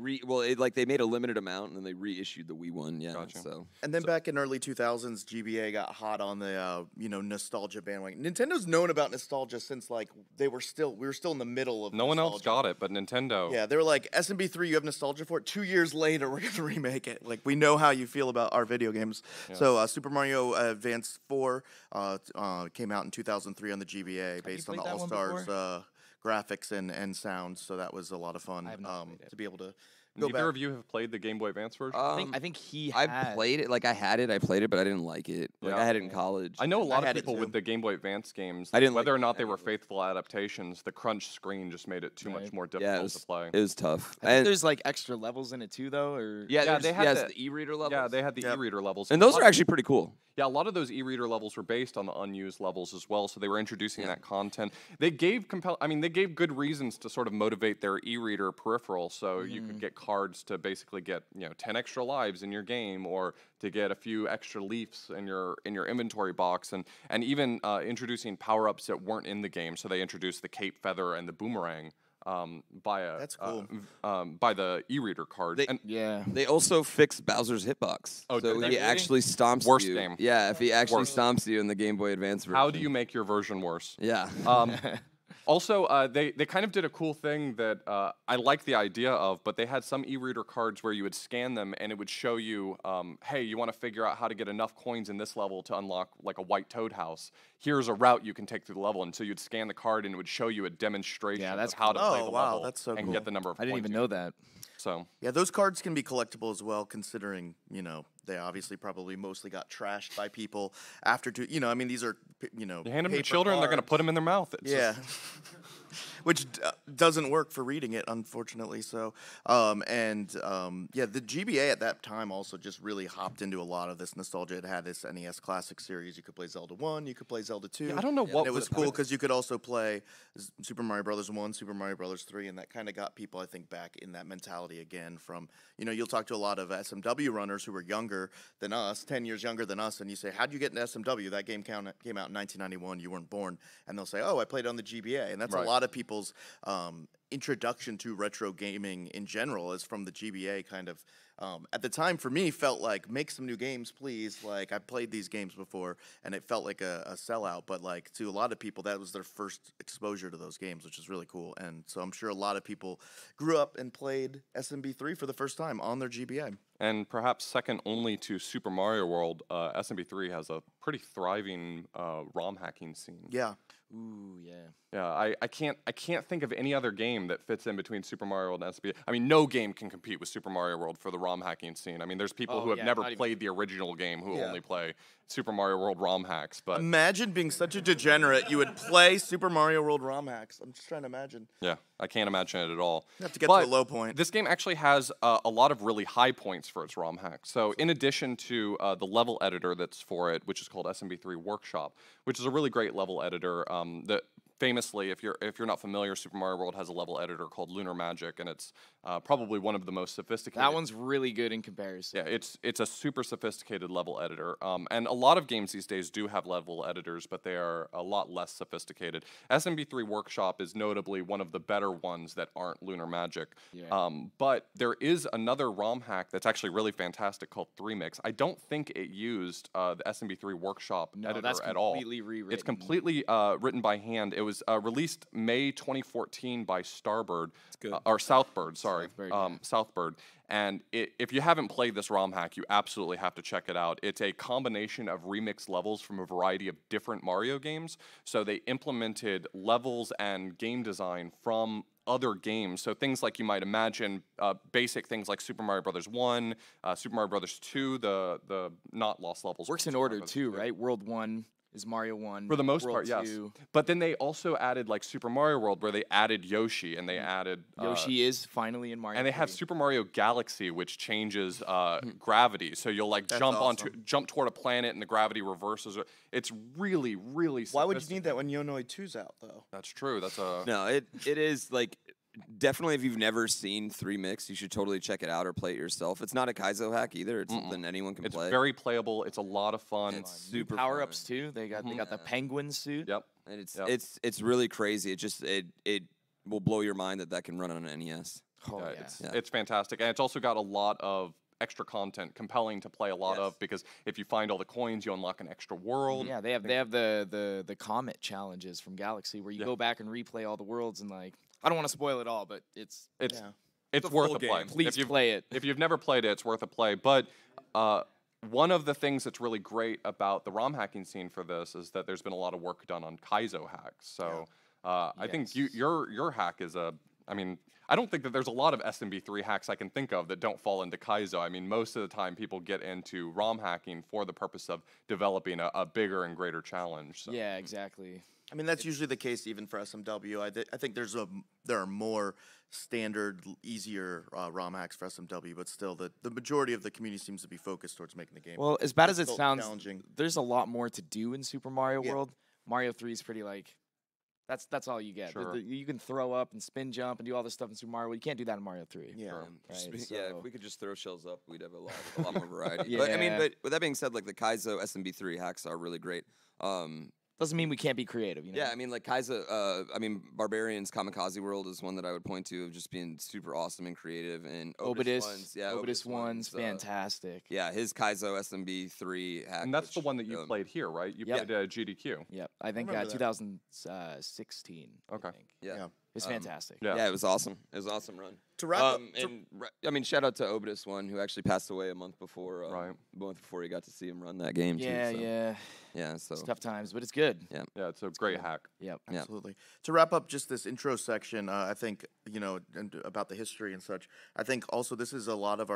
made a limited amount and then they reissued the Wii one. Yeah, Gotcha. so And then back in early 2000s, GBA got hot on the nostalgia bandwagon. Nintendo's known about nostalgia since we were still in the middle of No one else nostalgia. got it, but Nintendo. Yeah, they were like, SMB3, you have nostalgia for it. 2 years later, we're going to remake it. Like, we know how you feel about our video games. Yeah. So, Super Mario Advance 4 came out in 2003 on the GBA based on the played that one All-Stars graphics and sound. So, that was a lot of fun I have not played it. to be able to go Neither back. of you have played the Game Boy Advance version? I think he I had. played it. Like I had it, I played it, but I didn't like it. Like Yeah. I had it in college. I know a lot had of it people too. with the Game Boy Advance games, I didn't whether like or not they any were of it. faithful adaptations, the crunch screen just made it too much Right. more Yeah, difficult it was to play. It was tough. I think And there's like extra levels in it too, though. Or Yeah, they had the e-reader levels. Yeah, they had the Yep. e-reader levels. and those A are lot- actually pretty cool. Yeah, a lot of those e-reader levels were based on the unused levels as well, so they were introducing that content. They gave they gave good reasons to sort of motivate their e-reader peripheral, so you could get cards to basically get 10 extra lives in your game, or to get a few extra leaves in your inventory box, and even introducing power-ups that weren't in the game. So they introduced the cape feather and the boomerang. That's cool. By the e-reader card. They- And yeah. They also fixed Bowser's hitbox. Oh, so did they he really? actually stomps Worst you. game. Yeah, if he actually Worst. stomps you in the Game Boy Advance version. how do you make your version worse? Yeah. Also, they kind of did a cool thing that I like the idea of, but they had some e-reader cards where you would scan them and it would show you, hey, you want to figure out how to get enough coins in this level to unlock like a white toad house. Here's a route you can take through the level, and so you'd scan the card and it would show you a demonstration that's of how to cool. play Oh, the wow, level that's so and cool. get the number of I didn't points even you know need. that. So Yeah, those cards can be collectible as well, considering, they obviously probably mostly got trashed by people after, these are, you hand them to paper children, they're going to cards. put them in their mouth. It's Yeah. just- Which doesn't work for reading it, unfortunately. So, the GBA at that time also just really hopped into a lot of this nostalgia. It had this NES Classic series. You could play Zelda 1, you could play Zelda 2. Yeah, I don't know what And it was the- cool because you could also play Super Mario Brothers 1, Super Mario Brothers 3, and that kind of got people, I think, back in that mentality again from, you'll talk to a lot of SMW runners who were younger than us, 10 years younger than us, and you say, how'd you get into SMW? That game came out in 1991, you weren't born. And they'll say, oh, I played it on the GBA. And that's Right. a lot of people's introduction to retro gaming in general is from the GBA kind of. At the time, for me, felt like, make some new games, please. Like, I played these games before, and it felt like a sellout. But, like, to a lot of people, that was their first exposure to those games, which is really cool. And so I'm sure a lot of people grew up and played SMB3 for the first time on their GBA. And perhaps second only to Super Mario World, SMB3 has a pretty thriving ROM hacking scene. Yeah. Ooh, yeah. Yeah, I can't think of any other game that fits in between Super Mario World and SMB. I mean, no game can compete with Super Mario World for the ROM hacking scene. I mean, there's people Oh, who have yeah, never not even- played the original game who Yeah. only play Super Mario World ROM hacks. But Imagine being such a degenerate, you would play Super Mario World ROM hacks. I'm just trying to imagine. yeah, I can't imagine it at all. You have to get But to a low point. This game actually has a lot of really high points for its ROM hack. So in addition to the level editor that's for it, which is called SMB3 Workshop, which is a really great level editor that famously, if you're not familiar, Super Mario World has a level editor called Lunar Magic, and it's probably one of the most sophisticated. That one's really good in comparison. Yeah, it's a super sophisticated level editor, and a lot of games these days do have level editors, but they are a lot less sophisticated. SMB3 Workshop is notably one of the better ones that aren't Lunar Magic. Yeah. But there is another ROM hack that's actually really fantastic called 3Mix. I don't think it used the SMB3 Workshop No, editor that's at all. completely rewritten. It's completely written by hand. It was was released May 2014 by Starbird, good. Or Southbird, sorry, Southbird, yeah. Southbird. And if you haven't played this ROM hack, you absolutely have to check it out. It's a combination of remixed levels from a variety of different Mario games. So they implemented levels and game design from other games. So things like you might imagine, basic things like Super Mario Brothers 1, Super Mario Brothers 2, the not lost levels. Works in Super Mario order Brothers too, 2. right? World 1 is Mario 1. For the most World part, yes. 2. But then they also added like Super Mario World, where they added Yoshi, and they added Yoshi is finally in Mario. and they have 3. Super Mario Galaxy, which changes gravity. So you'll like jump toward a planet, and the gravity reverses. It's really, really. Why would you need that when Yonoi 2's out, though? That's true. That's a No, it is like definitely if you've never seen 3 Mix, you should totally check it out or play it yourself. It's not a Kaizo hack either. It's something anyone can It's play. very playable. It's a lot of fun. It's super Power ups fun. too. They got the penguin suit. Yep. And it's Yep. it's really crazy. It just it will blow your mind that can run on an NES. Oh Yeah, yeah. It's fantastic, and it's also got a lot of extra content, compelling to play a lot of, because if you find all the coins, you unlock an extra world. Yeah, they have the comet challenges from Galaxy where you go back and replay all the worlds and like I don't want to spoil it all, but it's It's a worth full a play. game. please play it. If you've never played it, it's worth a play. But one of the things that's really great about the ROM hacking scene for this is that there's been a lot of work done on Kaizo hacks. So I think your hack is I mean, I don't think that there's a lot of SMB3 hacks I can think of that don't fall into Kaizo. I mean, most of the time people get into ROM hacking for the purpose of developing a bigger and greater challenge. So. Yeah, exactly. I mean, that's usually the case even for SMW. I think there are more standard, easier ROM hacks for SMW, but still, the majority of the community seems to be focused towards making the game. Well, as bad as it difficult, sounds, challenging. there's a lot more to do in Super Mario Yeah. World. Mario 3 is pretty like that's all you get. Sure. You can throw up and spin jump and do all this stuff in Super Mario World. You can't do that in Mario 3. Yeah. Sure. Right, Yeah, so- if we could just throw shells up, we'd have a lot more variety. But I mean, Yeah. but with that being said, like the Kaizo SMB3 hacks are really great. Doesn't mean we can't be creative, you know? Yeah, I mean, like Kaizo, I mean, Barbarian's Kamikaze World is one that I would point to of just being super awesome and creative. And Obidus, one's, yeah, Obidus one's fantastic. Yeah, his Kaizo SMB3 hack. And that's the which, one that you played here, right? You Yep. played GDQ. Yep, I think remember that. 2016. Okay. I think. Yeah. It's fantastic. Yeah. Yeah, it was awesome. It was an awesome run. To wrap up, I mean, shout out to Obidus one who actually passed away a month before. Right. A month before he got to see him run that game. Yeah, too, so. yeah. Yeah. So. It's tough times, but it's good. Yeah. Yeah, it's a great hack. Yep. Yeah. Absolutely. To wrap up just this intro section, I think, and about the history and such, I think also this is a lot of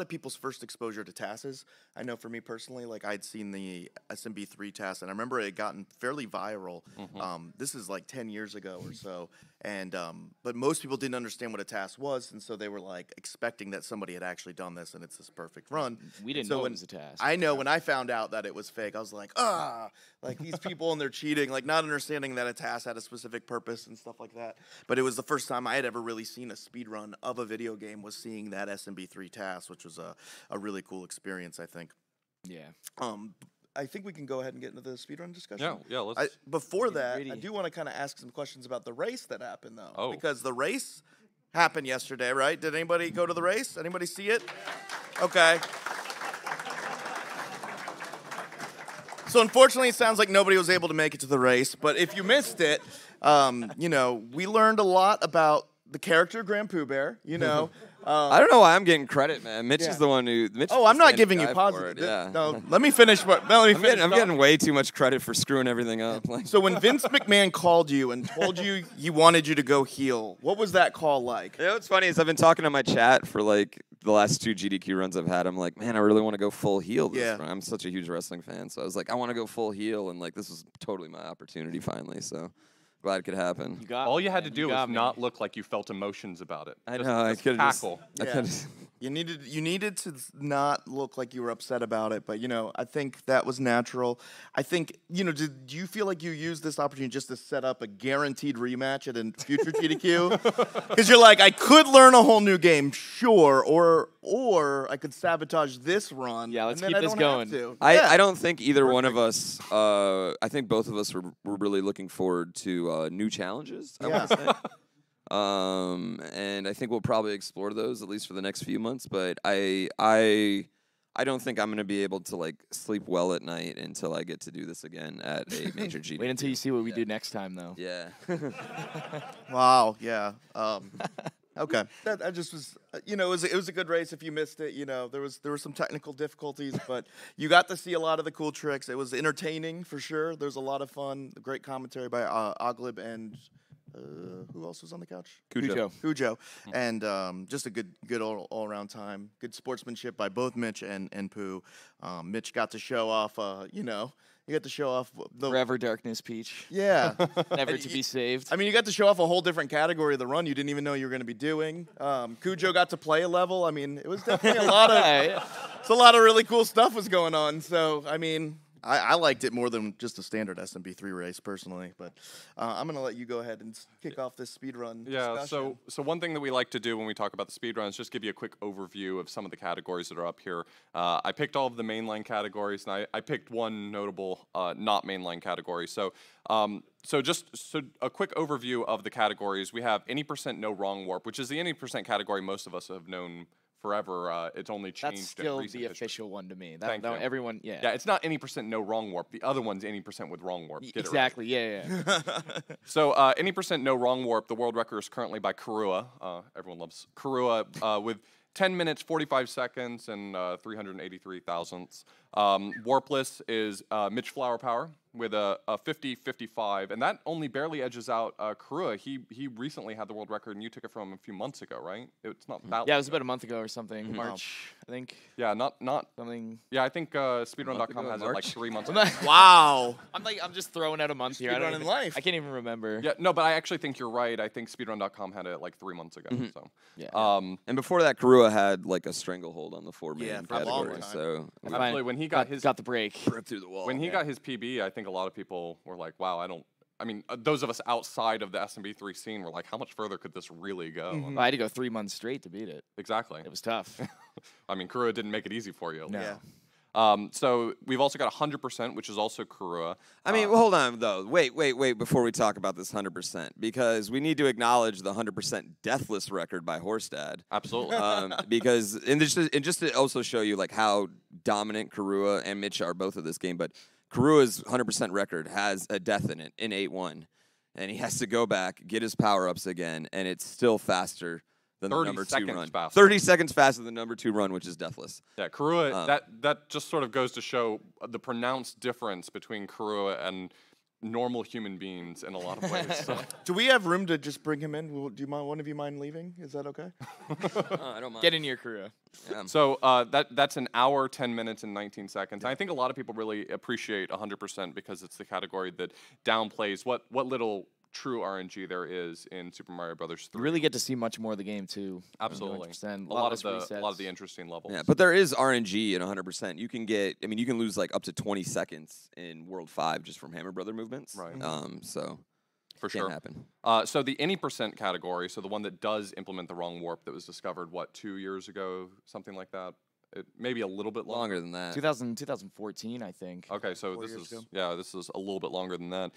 people's first exposure to TASs. I know for me personally, like I'd seen the SMB3 TAS, and I remember it had gotten fairly viral. This is like 10 years ago or so, and but most people didn't understand what a TAS was, and so they were like expecting that somebody had actually done this, and it's this perfect run. We didn't So know when- it was a task. I know when I found out that it was fake, I was like, like these people and they're cheating, like not understanding that a task had a specific purpose and stuff like that. But it was the first time I had ever really seen a speed run of a video game was seeing that SMB3 task, which was a really cool experience, I think. Yeah. I think we can go ahead and get into the speedrun discussion. Yeah, let's. Before Get that, I gritty. do want to kind of ask some questions about the race that happened, though. Oh. Because the race happened yesterday, right? Did anybody go to the race? Anybody see it? Okay. So unfortunately, it sounds like nobody was able to make it to the race. But if you missed it, we learned a lot about the character GrandPooBear. I don't know why I'm getting credit, man. Mitch Yeah. is the one who. Mitch Oh, is I'm the not stand giving you guy for positive. it, Yeah. No, let me finish. I'm getting way too much credit for screwing everything up. Like, So when Vince McMahon called you and told you he wanted you to go heel, what was that call like? you know what's funny is I've been talking to my chat for like the last 2 GDQ runs I've had. I'm like, man, I really want to go full heel this Yeah. run. I'm such a huge wrestling fan, so I was like, I want to go full heel, and like this was totally my opportunity finally. So glad it could happen. You got All me, you had to man. do got was me. not look like you felt emotions about it. I Just- know. I just could just. cackle. I Yeah. could. You needed to not look like you were upset about it, but I think that was natural. I think did you feel like you used this opportunity just to set up a guaranteed rematch at a future GDQ? Because you're like, I could learn a whole new game, sure, or I could sabotage this run. Yeah, let's and then keep I this don't have going. to. Yeah. I don't think either one of us. I think both of us were really looking forward to new challenges. I want to say. And I think we'll probably explore those at least for the next few months. But I I don't think I'm gonna be able to like sleep well at night until I get to do this again at a major GDQ. Wait until you see what we do next time, though. Yeah. Wow. Yeah. Okay. That just was, it was a good race. If you missed it, there were some technical difficulties, but you got to see a lot of the cool tricks. It was entertaining for sure. There's a lot of fun. Great commentary by Oglib and who else was on the couch? Cujo. And just a good all around time. Good sportsmanship by both Mitch and Pooh. Mitch got to show off. You got to show off the Forever Darkness Peach. Yeah. Never to be saved. I mean, you got to show off a whole different category of the run you didn't even know you were going to be doing. Cujo got to play a level. I mean, it was definitely a lot of really cool stuff was going on. So, I mean, I liked it more than just a standard SMB3 race personally. But I'm going to let you go ahead and kick off this speedrun discussion. So one thing that we like to do when we talk about the speedrun is just give you a quick overview of some of the categories that are up here. I picked all of the mainline categories, and I picked one notable not mainline category. So just a quick overview of the categories. We have any % no wrong warp, which is the any % category most of us have known forever. It's only changed. That's still in recent the history. official one to me. Thank you. Everyone, yeah. Yeah, it's not any % no wrong warp. The other one's any % with wrong warp. Get exactly. It right. Yeah. So any % no wrong warp. The world record is currently by Karua. Everyone loves Karua with 10 minutes, 45 seconds, and 383 thousandths. Warpless is MitchFlowerPower with a 50-55, and that only barely edges out Karua. He recently had the world record, and you took it from him a few months ago, right? It's not that. Yeah, it was about a month ago or something. March, I think. Yeah, not something. Yeah, I think speedrun.com has it like 3 months ago. Wow. I'm just throwing out a month here. Speedrun in life. I can't even remember. Yeah, no, but I actually think you're right. I think speedrun.com had it like 3 months ago. So yeah. And before that, Karua had like a stranglehold on the 4 main Yeah, for a long categories. time. So absolutely, when he got the break. ripped through the wall. When he got his PB, I think a lot of people were like, wow, I mean, those of us outside of the SMB3 scene were like, how much further could this really go? Well, I had to go 3 months straight to beat it. Exactly. It was tough. I mean, Karua didn't make it easy for you. No. Yeah. So we've also got 100%, which is also Karua. I mean, hold on, though. Wait, before we talk about this 100%, because we need to acknowledge the 100% deathless record by Horstad. Absolutely. Because, and just to also show you, like, how dominant Karua and Mitch are both of this game, but Karua's 100% record has a death in it, in 8-1. And he has to go back, get his power-ups again, and it's still faster than the number 2 run. Faster. 30 seconds faster than the number 2 run, which is deathless. Yeah, Karua, that just sort of goes to show the pronounced difference between Karua and normal human beings in a lot of ways. So. Do we have room to just bring him in? Do you mind? One of you mind leaving? Is that okay? I don't mind. Get in your Karua. Yeah. So that's an hour, 10 minutes, and 19 seconds. And I think a lot of people really appreciate 100% because it's the category that downplays what little true RNG there is in Super Mario Brothers 3. You really get to see much more of the game too. Absolutely. 100%. A lot of the interesting levels. Yeah, but there is RNG in 100%. You can you can lose like up to 20 seconds in World 5 just from Hammer Brother movements. Right. So for sure. Can't happen. So the any % category, so the one that does implement the wrong warp that was discovered, 2 years ago, something like that? Maybe a little bit longer than that. 2014, I think. Okay, so 4 this years is ago. this is a little bit longer than that.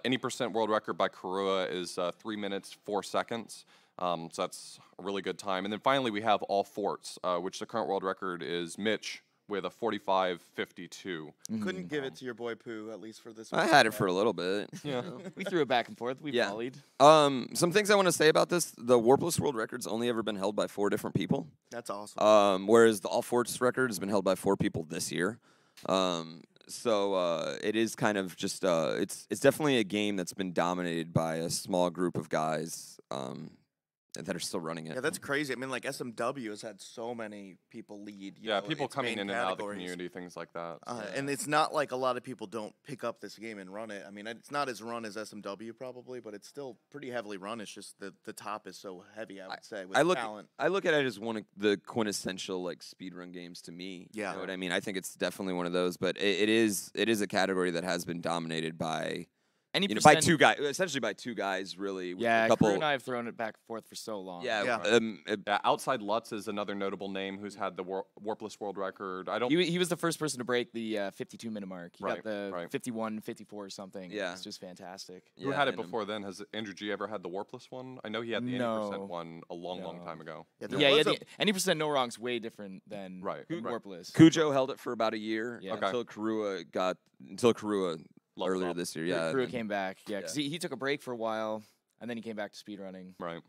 Any % world record by Karua is 3 minutes 4 seconds. So that's a really good time. And then finally we have all forts, which the current world record is Mitch with a 45.52. Couldn't give it to your boy Pooh, at least for this I one. had it for a little bit. Yeah. We threw it back and forth. We volleyed. Some things I want to say about this: the Warpless world record's only ever been held by 4 different people. That's awesome. Whereas the All Forts record has been held by 4 people this year. So it is kind of just it's definitely a game that's been dominated by a small group of guys that are still running it. Yeah, that's crazy. I mean, like SMW has had so many people lead. You Yeah, know, people its coming main in and out of the categories. community, things like that. And it's not like a lot of people don't pick up this game and run it. I mean, it's not as run as SMW probably, but it's still pretty heavily run. It's just the top is so heavy, I would say, with talent. I look at it as one of the quintessential like speedrun games to me. Yeah. You know what I mean? I think it's definitely one of those, but it is a category that has been dominated by Any by percent, two guys, essentially by two guys, really. With yeah, a couple. Crew and I have thrown it back and forth for so long. Yeah. Yeah, Outside Lutz is another notable name who's had the warpless world record. I don't. He was the first person to break the 52-minute mark. He Right, got the right. 51, 54 or something. Yeah. It's just fantastic. Who had it before then? Has Andrew G ever had the warpless one? I know he had the No. 80% one a long time ago. Yeah, there Yeah, was yeah. a- Any percent no wrong's way different than Right, warpless. Cujo held it for about a year Yeah. Okay. until Karua Leveled earlier up. this year. Yeah. Crew and then- came back. Yeah, because he took a break for a while, and then he came back to speedrunning. Right.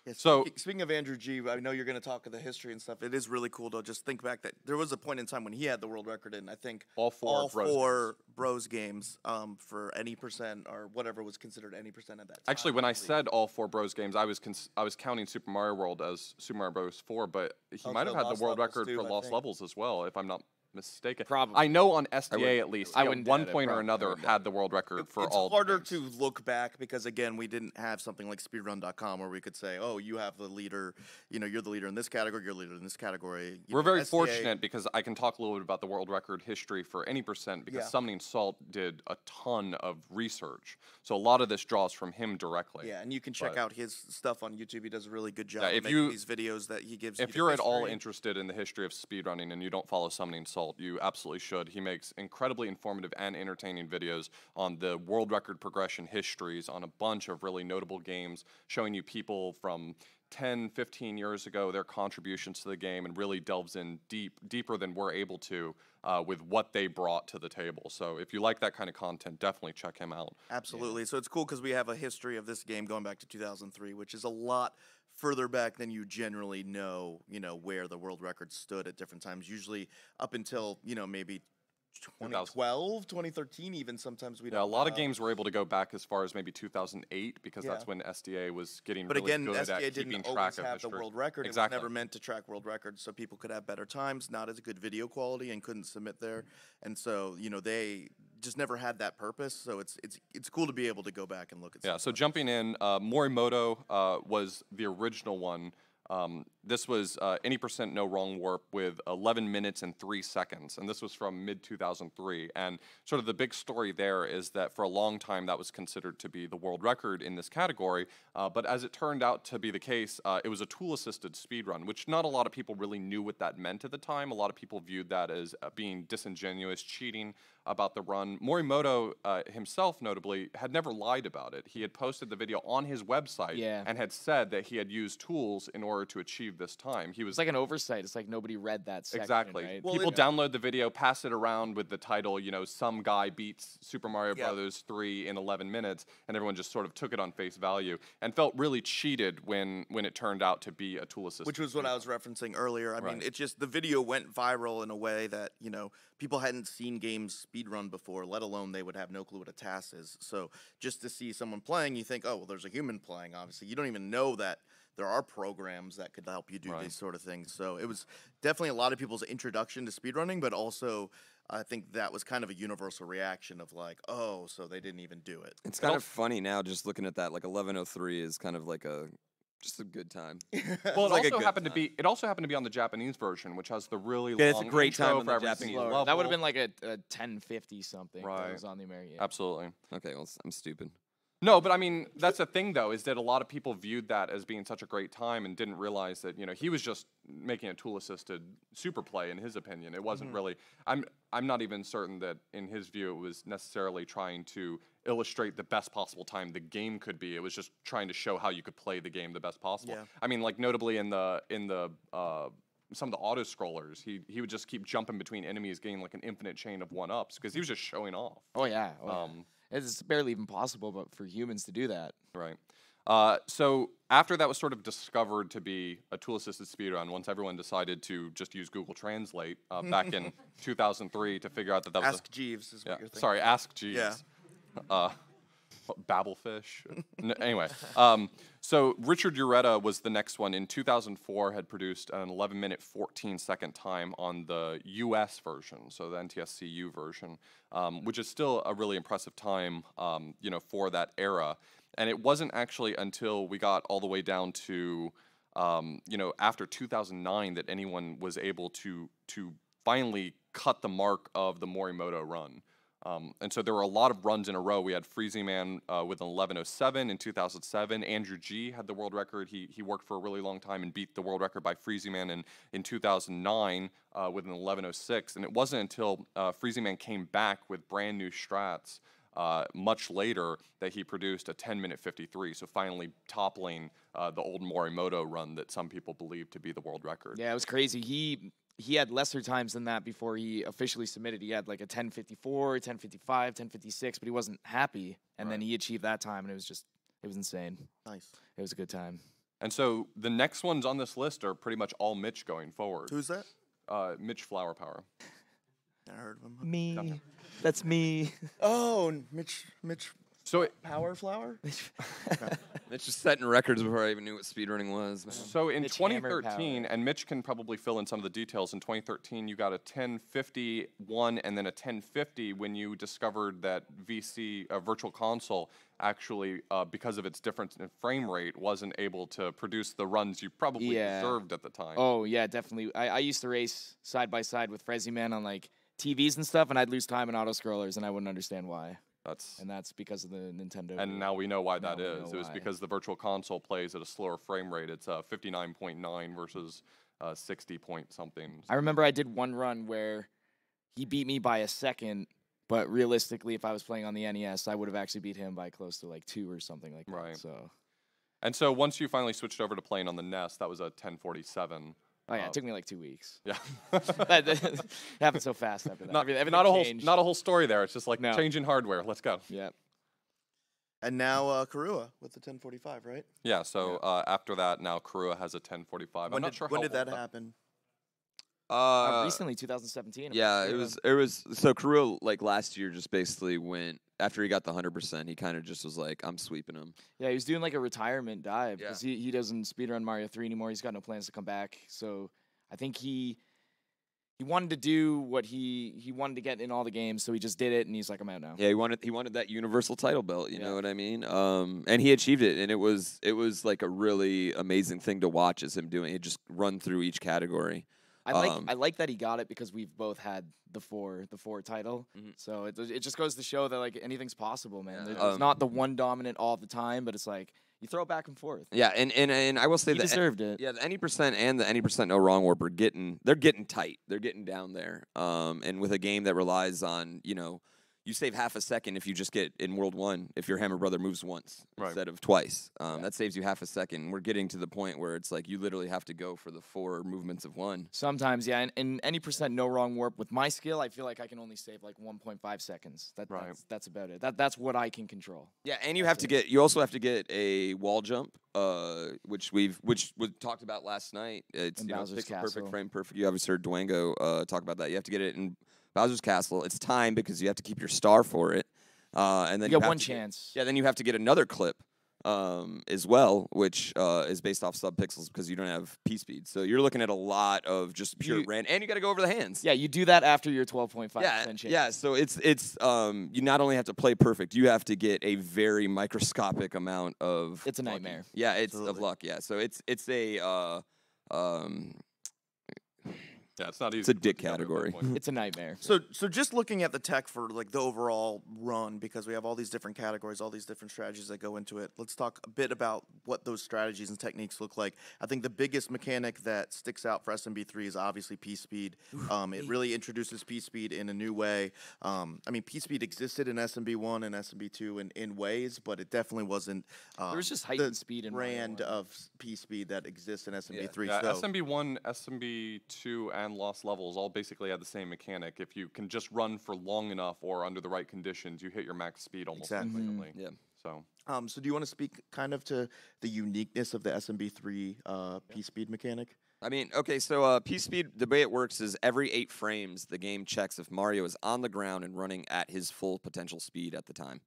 Yeah, So- speaking of Andrew G, I know you're going to talk of the history and stuff. It is really cool to just think back that there was a point in time when he had the world record in, I think, All four Bros games for any percent or whatever was considered any percent at that time. Actually, when I said all 4 Bros games, I was counting Super Mario World as Super Mario Bros. 4, but he might have for had Lost the world Levels record too, for I Lost think. Levels as well, if I'm not mistaken. Probably. I know on SDA at least, I he at wouldn't one doubt it, point or probably. another had the world record for it's all. harder the to games. look back because, again, we didn't have something like speedrun.com where we could say, oh, you have the leader, you're the leader in this category, you're the leader in this category. We're very SDA fortunate because I can talk a little bit about the world record history for any percent because Yeah. Summoning Salt did a ton of research. So a lot of this draws from him directly. Yeah, and you can check But- out his stuff on YouTube. He does a really good job Yeah, of if making you- these videos that he gives. If you you're the at all history. interested in the history of speedrunning and you don't follow Summoning Salt, you absolutely should. He makes incredibly informative and entertaining videos on the world record progression histories on a bunch of really notable games, showing you people from 10, 15 years ago, their contributions to the game, and really delves in deeper than we're able to with what they brought to the table. So if you like that kind of content, definitely check him out. Absolutely. So it's cool because we have a history of this game going back to 2003, which is a lot further back than you generally know, where the world record stood at different times. Usually up until, maybe 2012, 2013 even sometimes we don't Yeah, a lot of know. games were able to go back as far as maybe 2008 because that's Yeah. when SDA was getting But really again, good SDA at keeping didn't track always of have the history. world record. Exactly. It was never meant to track world records so people could have better times, not as good video quality, and couldn't submit there. And so, they just never had that purpose. So it's cool to be able to go back and look at. Yeah, some so of jumping in, Morimoto was the original one. This was any percent no wrong warp with 11 minutes and 3 seconds, and this was from mid-2003. And sort of the big story there is that for a long time that was considered to be the world record in this category, but as it turned out to be the case, it was a tool-assisted speedrun, which not a lot of people really knew what that meant at the time. A lot of people viewed that as being disingenuous, cheating about the run. Morimoto himself, notably, had never lied about it. He had posted the video on his website and had said that he had used tools in order to achieve this time. He was It's like an oversight. It's like nobody read that section. exactly. Right? People download the video, pass it around with the title, some guy beats Super Mario Brothers 3 in 11 minutes, and everyone just sort of took it on face value and felt really cheated when it turned out to be a tool assistant. Which was what I was referencing earlier. I mean, it's just the video went viral in a way that, people hadn't seen games speedrun before, let alone they would have no clue what a TAS is. So just to see someone playing, you think, oh, well, there's a human playing, obviously. You don't even know that there are programs that could help you do these sort of things. So it was definitely a lot of people's introduction to speedrunning, but also I think that was kind of a universal reaction of like, oh, so they didn't even do it. It's kind of funny now just looking at that. Like 1103 is kind of like just a good time. Well, like a it also good happened to time. be. It also happened to be on the Japanese version, which has the really Yeah, it's long a great intro time on for the every Japanese single version. level. That would have been like a 1050 something. Right. That was on the American. Absolutely. Okay, well, I'm stupid. No, but I mean, that's the thing, though, is that a lot of people viewed that as being such a great time and didn't realize that, he was just making a tool-assisted super play, in his opinion. It wasn't really, I'm not even certain that, in his view, it was necessarily trying to illustrate the best possible time the game could be. It was just trying to show how you could play the game the best possible. Yeah. I mean, like, notably in the some of the auto scrollers, he would just keep jumping between enemies, getting like an infinite chain of 1-ups because he was just showing off. Oh yeah. It's barely even possible, but for humans to do that. Right. So after that was sort of discovered to be a tool-assisted speedrun, once everyone decided to just use Google Translate back in 2003 to figure out that was Ask Jeeves is what you're thinking. sorry, Ask Jeeves. Yeah. Babelfish. Anyway, so Richard Ureta was the next one. In 2004, had produced an 11-minute, 14-second time on the U.S. version, so the NTSCU version, which is still a really impressive time, for that era. And it wasn't actually until we got all the way down to, after 2009 that anyone was able to finally cut the mark of the Morimoto run. And so there were a lot of runs in a row. We had Freezy Man with an 11:07 in 2007. Andrew G had the world record. He worked for a really long time and beat the world record by Freezy Man in 2009 with an 11:06. And it wasn't until Freezy Man came back with brand new strats much later that he produced a 10-minute 53. So finally toppling the old Morimoto run that some people believe to be the world record. Yeah, it was crazy. He had lesser times than that before he officially submitted. He had like a 10:54, 10:55, 10:56, but he wasn't happy. And then he achieved that time, and it was insane. Nice. It was a good time. And so the next ones on this list are pretty much all Mitch going forward. Who's that? MitchFlowerPower. I heard of him. Me. That's me. Oh, Mitch. So Power Flower. Mitch was setting records before I even knew what speedrunning was, man. So in Mitch Hammer 2013, and Mitch can probably fill in some of the details, in 2013 you got a 1051 and then a 1050 when you discovered that VC, Virtual Console, actually, because of its difference in frame rate, wasn't able to produce the runs you probably deserved at the time. Oh, yeah, definitely. I used to race side by side with Freezy Man on like TVs and stuff, and I'd lose time in auto-scrollers, and I wouldn't understand why. That's because of the Nintendo. And now we know why that is. It was why. because the Virtual Console plays at a slower frame rate. It's 59.9 versus 60 point something. I remember I did one run where he beat me by a second, but realistically, if I was playing on the NES, I would have actually beat him by close to like 2 or something like that. Right. So. And so once you finally switched over to playing on the NES, that was a 1047. Oh yeah, it took me like 2 weeks. Yeah, It happened so fast after that. Everything not a whole story there. It's just like No. changing hardware. Let's go. Yeah. And now Karua with the 1045, right? Yeah. So after that, now Karua has a 1045. I'm not sure when how did that old happen? Recently, 2017. Yeah, it was. So Karua, like last year, just basically went after he got the 100%. He kind of just was like, I'm sweeping him. Yeah, he was doing like a retirement dive because he doesn't speedrun Mario 3 anymore. He's got no plans to come back. So I think he wanted to do what he wanted to get in all the games. So he just did it, and he's like, I'm out now. Yeah, he wanted that universal title belt. You know what I mean? And he achieved it, and it was like a really amazing thing to watch as him doing it. Just run through each category. I like that he got it because we've both had the four title. So it just goes to show that like anything's possible, man. It's not the one dominant all the time, but it's like you throw it back and forth. Yeah, and I will say he that deserved it. Yeah, the any% and the any% no wrong warp are getting tight. They're getting down there. And with a game that relies on, you save half a second if you just get in World 1 if your Hammer Brother moves once instead of twice. That saves you half a second. We're getting to the point where it's like you literally have to go for the 4 movements of 1. Sometimes, yeah. And any % no wrong warp with my skill, I feel like I can only save like 1.5 seconds. That's about it. That's what I can control. Yeah, and you also have to get a wall jump, which we talked about last night. It's Bowser's pixel Castle. perfect, frame perfect. You obviously heard Dwango talk about that. You have to get it in Bowser's Castle. It's timed because you have to keep your star for it, and then you got have one to chance. Then you have to get another clip as well, which is based off subpixels because you don't have P speed. So you're looking at a lot of just pure and you got to go over the hands. Yeah, you do that after your 12.5% chance. Yeah. So it's you not only have to play perfect, you have to get a very microscopic amount of. It's a nightmare. Yeah, it's of luck. Yeah, so it's a. Yeah, it's not easy. It's a dick category. It's a nightmare. So just looking at the tech for like the overall run, because we have all these different categories, all these different strategies that go into it. Let's talk a bit about what those strategies and techniques look like. I think the biggest mechanic that sticks out for SMB3 is obviously P-Speed. It really introduces P-Speed in a new way. I mean, P-Speed existed in SMB1 and SMB2 in ways, but it definitely wasn't there was just heightened the speed in brand of P-Speed that exists in SMB3. Yeah, so SMB1, SMB2, and Lost Levels all basically had the same mechanic. If you can just run for long enough or under the right conditions, you hit your max speed almost instantly. Yeah. So do you want to speak kind of to the uniqueness of the SMB3 P-Speed mechanic? I mean, okay, so P-Speed, the way it works is every 8 frames, the game checks if Mario is on the ground and running at his full potential speed at the time.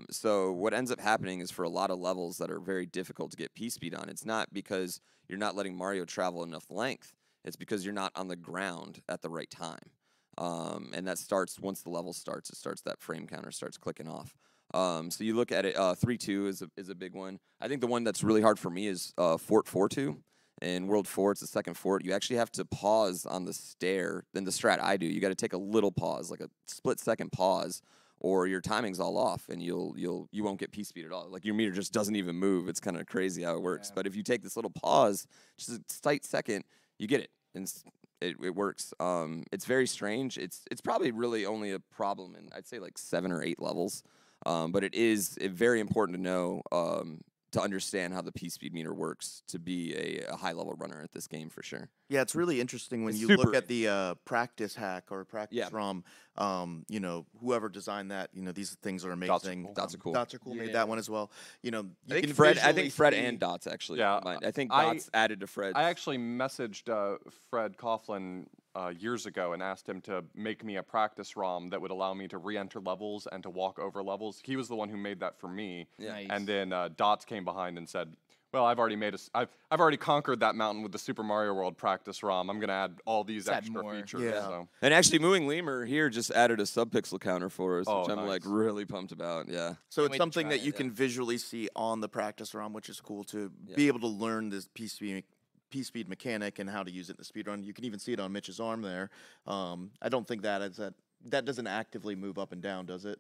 So what ends up happening is for a lot of levels that are very difficult to get P-Speed on, it's not because you're not letting Mario travel enough length. It's because you're not on the ground at the right time. And that starts, once the level starts, that frame counter starts clicking off. So you look at it, 3-2 is a big one. I think the one that's really hard for me is Fort 4-2. in World 4, it's the second fort. You actually have to pause on the stair. Then the strat I do, you got to take a little pause, like a split-second pause, or your timing's all off, and you won't get P-speed at all. Like your meter just doesn't even move. It's kind of crazy how it works. But if you take this little pause, just a slight second, you get it, and it works. It's very strange. It's probably really only a problem in, I'd say, like 7 or 8 levels. But it is very important to know to understand how the P-speed meter works to be a high-level runner at this game for sure. Yeah, it's really interesting when you look at the practice hack or practice ROM. You know, whoever designed that, you know, these things are amazing. Dots are cool. Dots are cool. Made that one as well. You know, I think Fred and Dots actually. Yeah, I think Dots added to Fred. I actually messaged Fred Coughlin years ago and asked him to make me a practice ROM that would allow me to re-enter levels and to walk over levels. He was the one who made that for me. Yeah. Nice. And then Dots came behind and said, "Well, I've already conquered that mountain with the Super Mario World practice ROM. I'm gonna add all these extra features." Yeah. So. And actually, Mooing Lemur here just added a subpixel counter for us, which I'm nice. like really pumped about. Yeah. So it's something that you can visually see on the practice ROM, which is cool to be able to learn this P-speed mechanic and how to use it in the speedrun. You can even see it on Mitch's arm there. I don't think that doesn't actively move up and down, does it?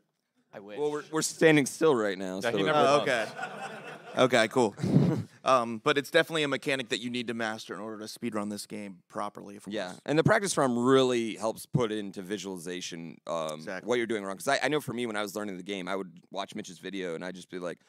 I wish. Well, we're standing still right now. Yeah, so he never okay. Okay, cool. But it's definitely a mechanic that you need to master in order to speedrun this game properly. Yeah, and the practice ROM really helps put into visualization what you're doing wrong. Because I know for me, when I was learning the game, I would watch Mitch's video and I'd just be like,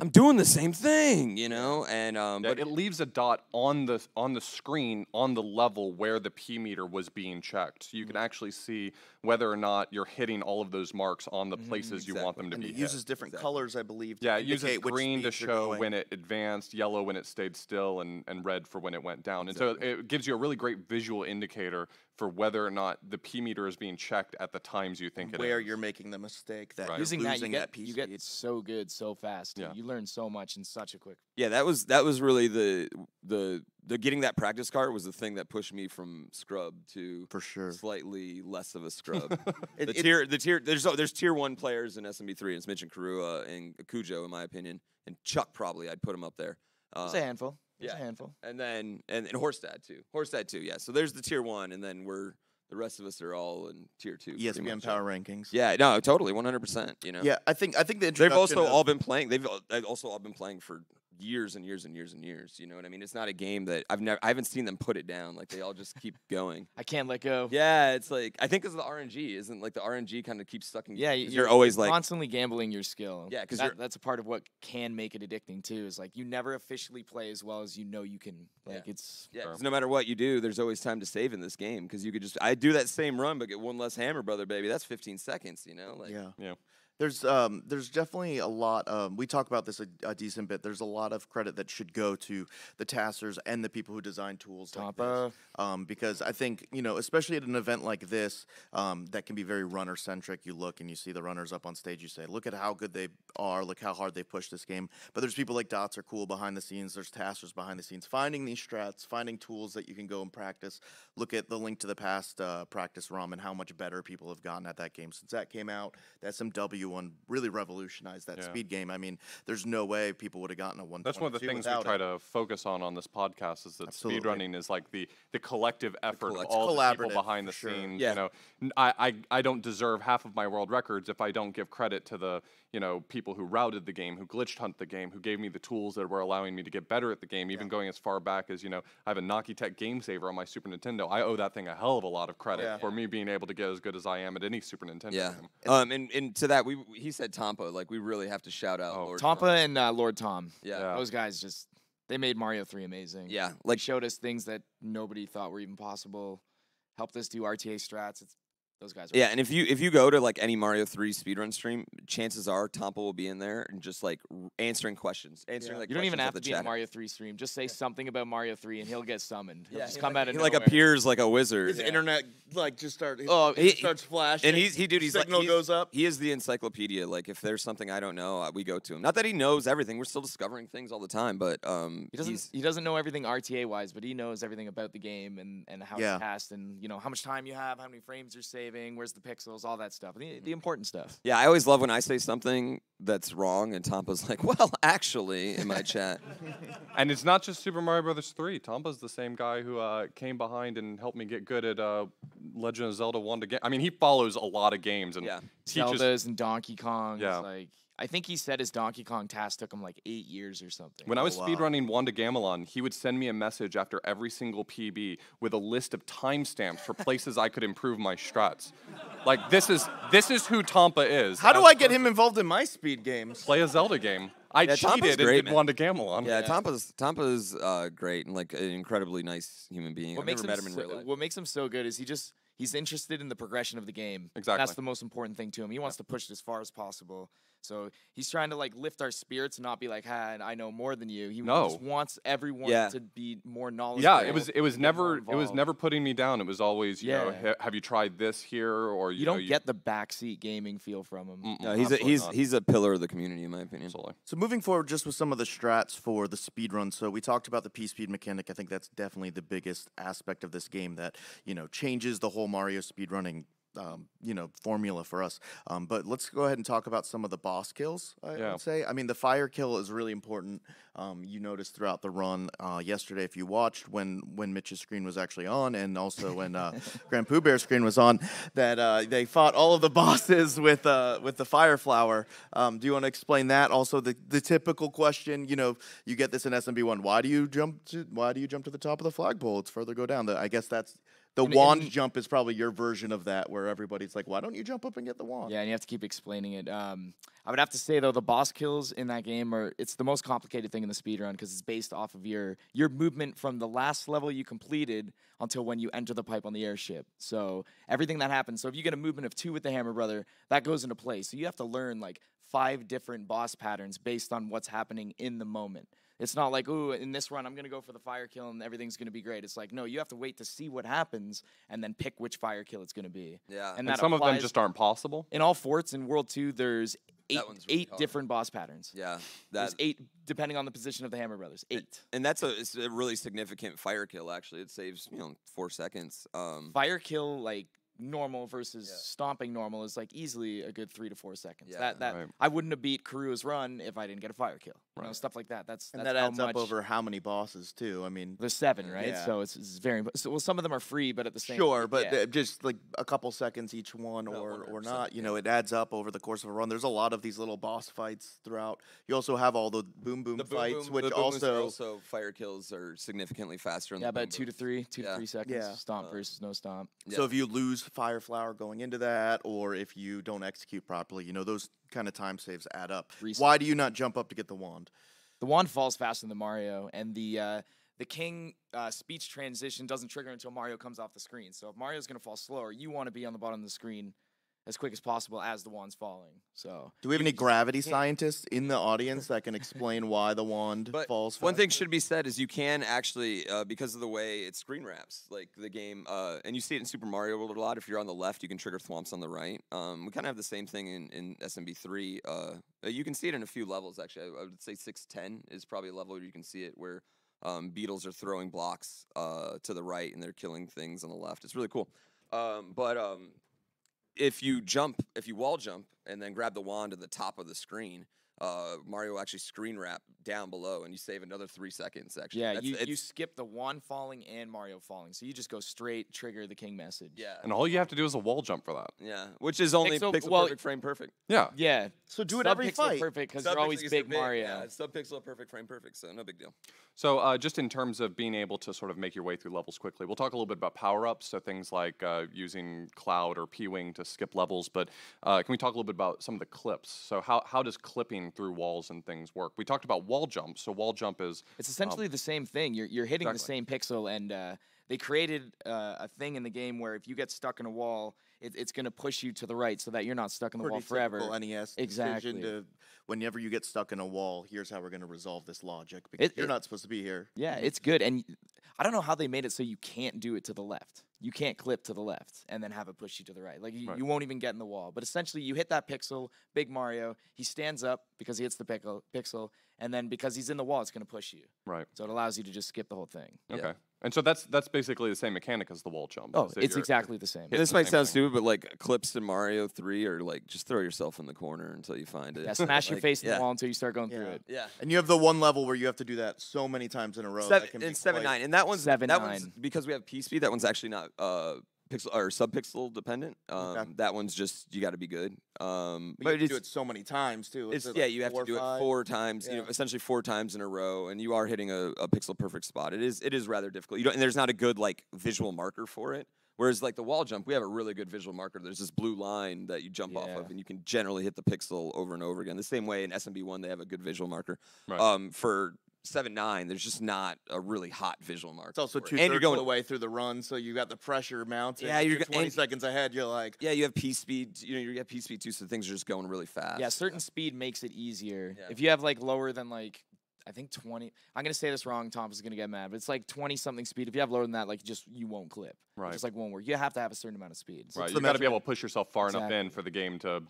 I'm doing the same thing, you know, and but it leaves a dot on the screen on the level where the P meter was being checked. So you can actually see whether or not you're hitting all of those marks on the places you want them to be. It uses different colors, I believe. Yeah, it uses green to show when it advanced, yellow when it stayed still, and red for when it went down. And so it gives you a really great visual indicator for whether or not the P meter is being checked at the times you think it is. Where you're making the mistake that you're using losing that, P you get so good so fast. Yeah. You learn so much in such a quick. Yeah, that was really the getting that practice card was the thing that pushed me from scrub to for sure slightly less of a scrub. There's tier 1 players in SMB3, and it's Mitch and Karua and Akujo in my opinion, and Chuck probably I'd put him up there. It's a handful. Yeah, it's a handful. And then and Horstad too. Horstad too. Yeah. So there's the tier 1, and then the rest of us are all in tier 2. ESPN Power Rankings. Yeah, no, totally, 100%. You know. Yeah, I think the introduction. They've also all been playing. They've also all been playing for years and years and years and years. You know what I mean? It's not a game that I haven't seen them put it down. Like they all just keep going. I can't let go. Yeah, it's like I think because of the RNG, isn't like the RNG kind of keeps sucking. Yeah, you're always like constantly gambling your skill. Yeah, because that's a part of what can make it addicting too. Is like you never officially play as well as you know you can. Like it's no matter what you do, there's always time to save in this game because you could I do that same run but get one less hammer, brother, baby. That's 15 seconds. You know, like yeah. There's definitely a lot. We talk about this a decent bit. There's a lot of credit that should go to the testers and the people who design tools like this. Because I think, you know, especially at an event like this, that can be very runner centric. You look and you see the runners up on stage. You say, look at how good they are. Look how hard they push this game. But there's people like Dots are cool behind the scenes. There's testers behind the scenes, finding these strats, finding tools that you can go and practice. Look at the link to the past practice ROM and how much better people have gotten at that game since that came out. That SMW one really revolutionized that speed game. I mean, there's no way people would have gotten a 122 That's one of the things we try to focus on this podcast is that speedrunning is like the collective effort of all the people behind the scenes. Yeah. You know, I don't deserve half of my world records if I don't give credit to the, you know, people who routed the game, who glitched hunt the game, who gave me the tools that were allowing me to get better at the game, even going as far back as, you know, I have a Nokitech Game Saver on my Super Nintendo. I owe that thing a hell of a lot of credit for me being able to get as good as I am at any Super Nintendo game. And to that, he said Tampa, like we really have to shout out Lord Tampa and Lord Tom. Yeah. Those guys they made Mario 3 amazing. Yeah. Like showed us things that nobody thought were even possible, helped us do RTA strats. Those guys are and if you go to like any Mario 3 speedrun stream, chances are Tampa will be in there and just like answering questions. Like you don't even have to be in a Mario 3 stream. Just say something about Mario 3 and he'll get summoned. He'll just come out of nowhere. He like appears like a wizard. His internet like just starts flashing. And he's signal goes up. He is the encyclopedia. Like if there's something I don't know, we go to him. Not that he knows everything. We're still discovering things all the time, but he doesn't know everything RTA wise, but he knows everything about the game and how it's passed and you know how much time you have, how many frames you're saving, where's the pixels, all that stuff, the important stuff. Yeah, I always love when I say something that's wrong and Tampa's like, well, actually, in my chat. And it's not just Super Mario Brothers 3. Tampa's the same guy who came behind and helped me get good at Legend of Zelda 1 to get. I mean, he follows a lot of games and teaches. Zeldas and Donkey Kongs. Yeah. Like, I think he said his Donkey Kong task took him like 8 years or something. When I was speedrunning 1 to Gamelon, he would send me a message after every single PB with a list of timestamps for places I could improve my struts. Like, this is who Tampa is. How do I get him involved in my speed games? Play a Zelda game. I cheated and did 1 to Gamelon. Yeah, Tampa's great and like an incredibly nice human being. I've never met him in real life. What makes him so good is he's interested in the progression of the game. Exactly. That's the most important thing to him. He wants to push it as far as possible. So he's trying to like lift our spirits and not be like, "Ha, I know more than you." He just wants everyone to be more knowledgeable. Yeah, it was never putting me down. It was always, you know, have you tried this here, or you don't get the backseat gaming feel from him. No, he's a pillar of the community in my opinion. Absolutely. So moving forward, just with some of the strats for the speedrun. So we talked about the P-speed mechanic. I think that's definitely the biggest aspect of this game that, you know, changes the whole Mario speedrunning formula for us. But let's go ahead and talk about some of the boss kills, I would say. I mean, the fire kill is really important. You noticed throughout the run yesterday, if you watched when Mitch's screen was actually on, and also when GrandPooBear's screen was on, that they fought all of the bosses with the fire flower. Do you want to explain that? Also, the typical question, you know, you get this in SMB1. Why do you jump to the top of the flagpole? It's further go down. I guess that's the wand jump is probably your version of that, where everybody's like, why don't you jump up and get the wand? Yeah, and you have to keep explaining it. I would have to say, though, the boss kills in that game it's the most complicated thing in the speedrun because it's based off of your movement from the last level you completed until when you enter the pipe on the airship. So everything that happens. So if you get a movement of 2 with the Hammer Brother, that goes into play. So you have to learn like 5 different boss patterns based on what's happening in the moment. It's not like, ooh, in this run, I'm going to go for the fire kill and everything's going to be great. It's like, no, you have to wait to see what happens and then pick which fire kill it's going to be. Yeah. And some of them just aren't possible. In all forts in World 2, there's eight different boss patterns. Yeah. There's 8, depending on the position of the Hammer Brothers. 8. And it's a really significant fire kill, actually. It saves, 4 seconds. Fire kill, like, normal versus stomping normal is like easily a good 3 to 4 seconds. I wouldn't have beat Karua's run if I didn't get a fire kill. You know, stuff like that. That's that adds up over how many bosses too. I mean, there's 7, right? Yeah. So it's very well. Some of them are free, but at the same but just like a couple seconds each one, or not. You know, it adds up over the course of a run. There's a lot of these little boss fights throughout. You also have all the boom fights, which also fire kills are significantly faster. About 2 to 3 seconds. Yeah. Stomp versus no stomp. So if you lose fire flower going into that, or if you don't execute properly, you know, those kind of time saves add up. Why do you not jump up to get the wand? The wand falls faster than Mario, and the king speech transition doesn't trigger until Mario comes off the screen. So if Mario's going to fall slower, you want to be on the bottom of the screen as quick as possible as the wand's falling. So do we have any gravity scientists in the audience that can explain why the wand falls faster? One thing should be said is you can actually, because of the way it screen wraps, like the game, and you see it in Super Mario World a lot. If you're on the left, you can trigger thwomps on the right. We kind of have the same thing in SMB3. You can see it in a few levels, actually. I would say 610 is probably a level where you can see it, where beetles are throwing blocks to the right and they're killing things on the left. It's really cool. If you wall jump and then grab the wand at the top of the screen, Mario will actually screen wrap down below, and you save another 3 seconds. Actually, yeah, you skip the wand falling and Mario falling, so you just go straight trigger the king message. Yeah, and all you have to do is a wall jump for that. Yeah, which is only pixel perfect, frame perfect. Yeah. So do it every fight. Perfect because you're always big Mario. Yeah, sub-pixel perfect, frame perfect, so no big deal. So just in terms of being able to sort of make your way through levels quickly, we'll talk a little bit about power-ups, so things like using Cloud or P-Wing to skip levels, but can we talk a little bit about some of the clips? So how does clipping through walls and things work? We talked about wall jump, so wall jump is... It's essentially the same thing. You're hitting the same pixel, and they created a thing in the game where if you get stuck in a wall, it's going to push you to the right so that you're not stuck in the wall forever. NES exactly. decision to, whenever you get stuck in a wall, here's how we're going to resolve this logic, because you're not supposed to be here. Yeah, it's good, and I don't know how they made it so you can't do it to the left. you can't clip to the left and then have it push you to the right. Like, you won't even get in the wall. But essentially, you hit that pixel, Big Mario, he stands up because he hits the pixel, and then because he's in the wall, it's going to push you. Right. So it allows you to just skip the whole thing. Okay. And so that's basically the same mechanic as the wall jump. Oh, it's exactly the same. This might sound stupid, but like clips in Mario 3 are like just throw yourself in the corner until you find it. Yeah, smash your face in the wall until you start going through it. Yeah. And you have the one level where you have to do that so many times in a row. And 7-9, and that one's 7-9. because we have P speed. That one's actually not pixel or subpixel dependent. That one's just you got to be good. But you do it so many times too. You have to do it 4 times. You know, essentially 4 times in a row, and you are hitting a pixel perfect spot. It is rather difficult. And there's not a good like visual marker for it. Whereas like the wall jump, we have a really good visual marker. There's this blue line that you jump off of, and you can generally hit the pixel over and over again. The same way in SMB1, they have a good visual marker. Right. For 7-9, there's just not a really hot visual marker. It's also 2/3 and you're going of the way through the run, so you got the pressure mounted. Yeah, you're 20 seconds ahead. You're like, yeah, you have P speed. You have P speed too, so things are just going really fast. Yeah, certain speed makes it easier. Yeah. If you have like lower than like, I think 20. I'm gonna say this wrong. Tom is gonna get mad, but it's like 20 something speed. If you have lower than that, like you won't clip. Right. It just like won't work. You have to have a certain amount of speed. So Right. You got to be able to push yourself far enough in for the game to,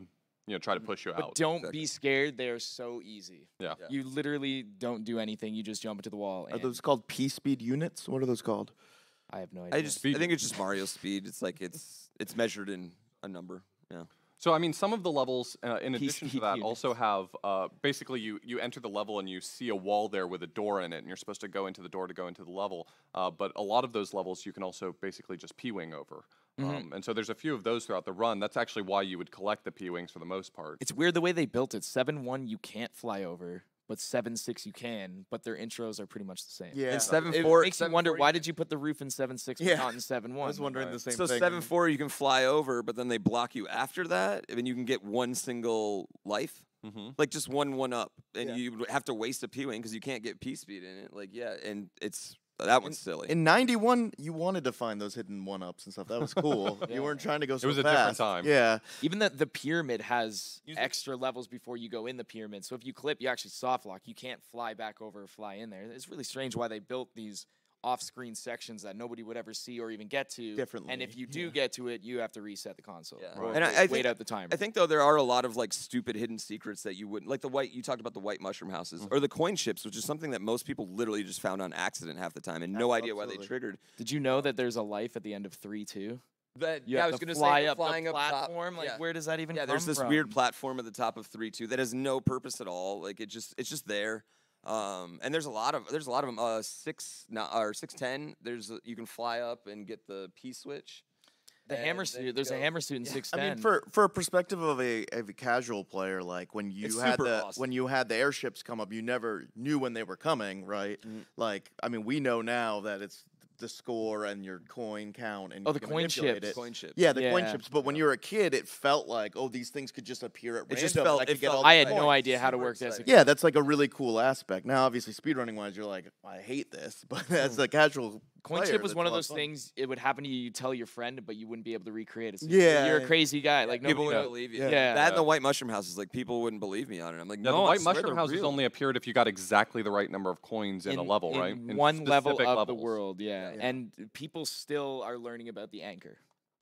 try to push you but out. don't be scared. They are so easy. Yeah. You literally don't do anything. You just jump into the wall. are those called P speed units? What are those called? I have no idea. I think it's just Mario speed. It's like it's measured in a number. Yeah. So, I mean, some of the levels, in addition to speed that, units. also have basically you enter the level and you see a wall there with a door in it, and you're supposed to go into the door to go into the level. But a lot of those levels you can also basically just P-wing over. And so there's a few of those throughout the run. That's actually why you would collect the P-wings for the most part. It's weird the way they built it. 7-1 you can't fly over, but 7-6 you can. But their intros are pretty much the same. Yeah. And It 7-4 makes you wonder, why did you put the roof in 7-6 but not in 7-1? I was wondering the same So thing. 7-4 you can fly over, but then they block you after that, and you can get one single life. Like just one up, and you have to waste a P-wing because you can't get P speed in it. Like and that one's silly. In 91, you wanted to find those hidden 1-ups and stuff. That was cool. You weren't trying to go so fast. It was a different time. Yeah. Even the pyramid has extra levels before you go in the pyramid. So if you clip, you actually soft lock. You can't fly back over or fly in there. It's really strange why they built these off-screen sections that nobody would ever see or even get to. Differently. And if you do get to it, you have to reset the console. Yeah. Or And I wait out the timer. I think though there are a lot of like stupid hidden secrets that you wouldn't like you talked about the white mushroom houses or the coin ships, which is something that most people literally just found on accident half the time and no idea why they triggered. Did you know that there's a life at the end of 3 too? I was going to fly up flying the up platform. top. Like, where does that even come from? There's this weird platform at the top of 3-2 that has no purpose at all. Like it's just there. And there's a lot of them. 610. You can fly up and get the P switch. The hammer suit. There's a hammer suit in 610. I mean, for a perspective of a casual player, like when you had the airships come up, you never knew when they were coming, right? Like, I mean, we know now that it's the score and your coin count and the coin chips. Coin chips. Yeah, the coin chips. But when you were a kid, it felt like, these things could just appear at random. Just felt. I had no idea how to work this. Yeah, that's like a really cool aspect. Now, obviously, speedrunning wise, you're like, I hate this, but as a casual coin player, chip was that's one a of lot those fun. things. It would happen to you. You tell your friend, but you wouldn't be able to recreate it. So Yeah, you're a crazy guy. Like people nobody wouldn't believe you. Yeah. That and the white mushroom houses, like people wouldn't believe me on it. I'm like, Yeah, no, the I white swear mushroom they're houses real. only appeared if you got exactly the right number of coins in a level, right? In one level of specific the levels. world, and people still are learning about the anchor.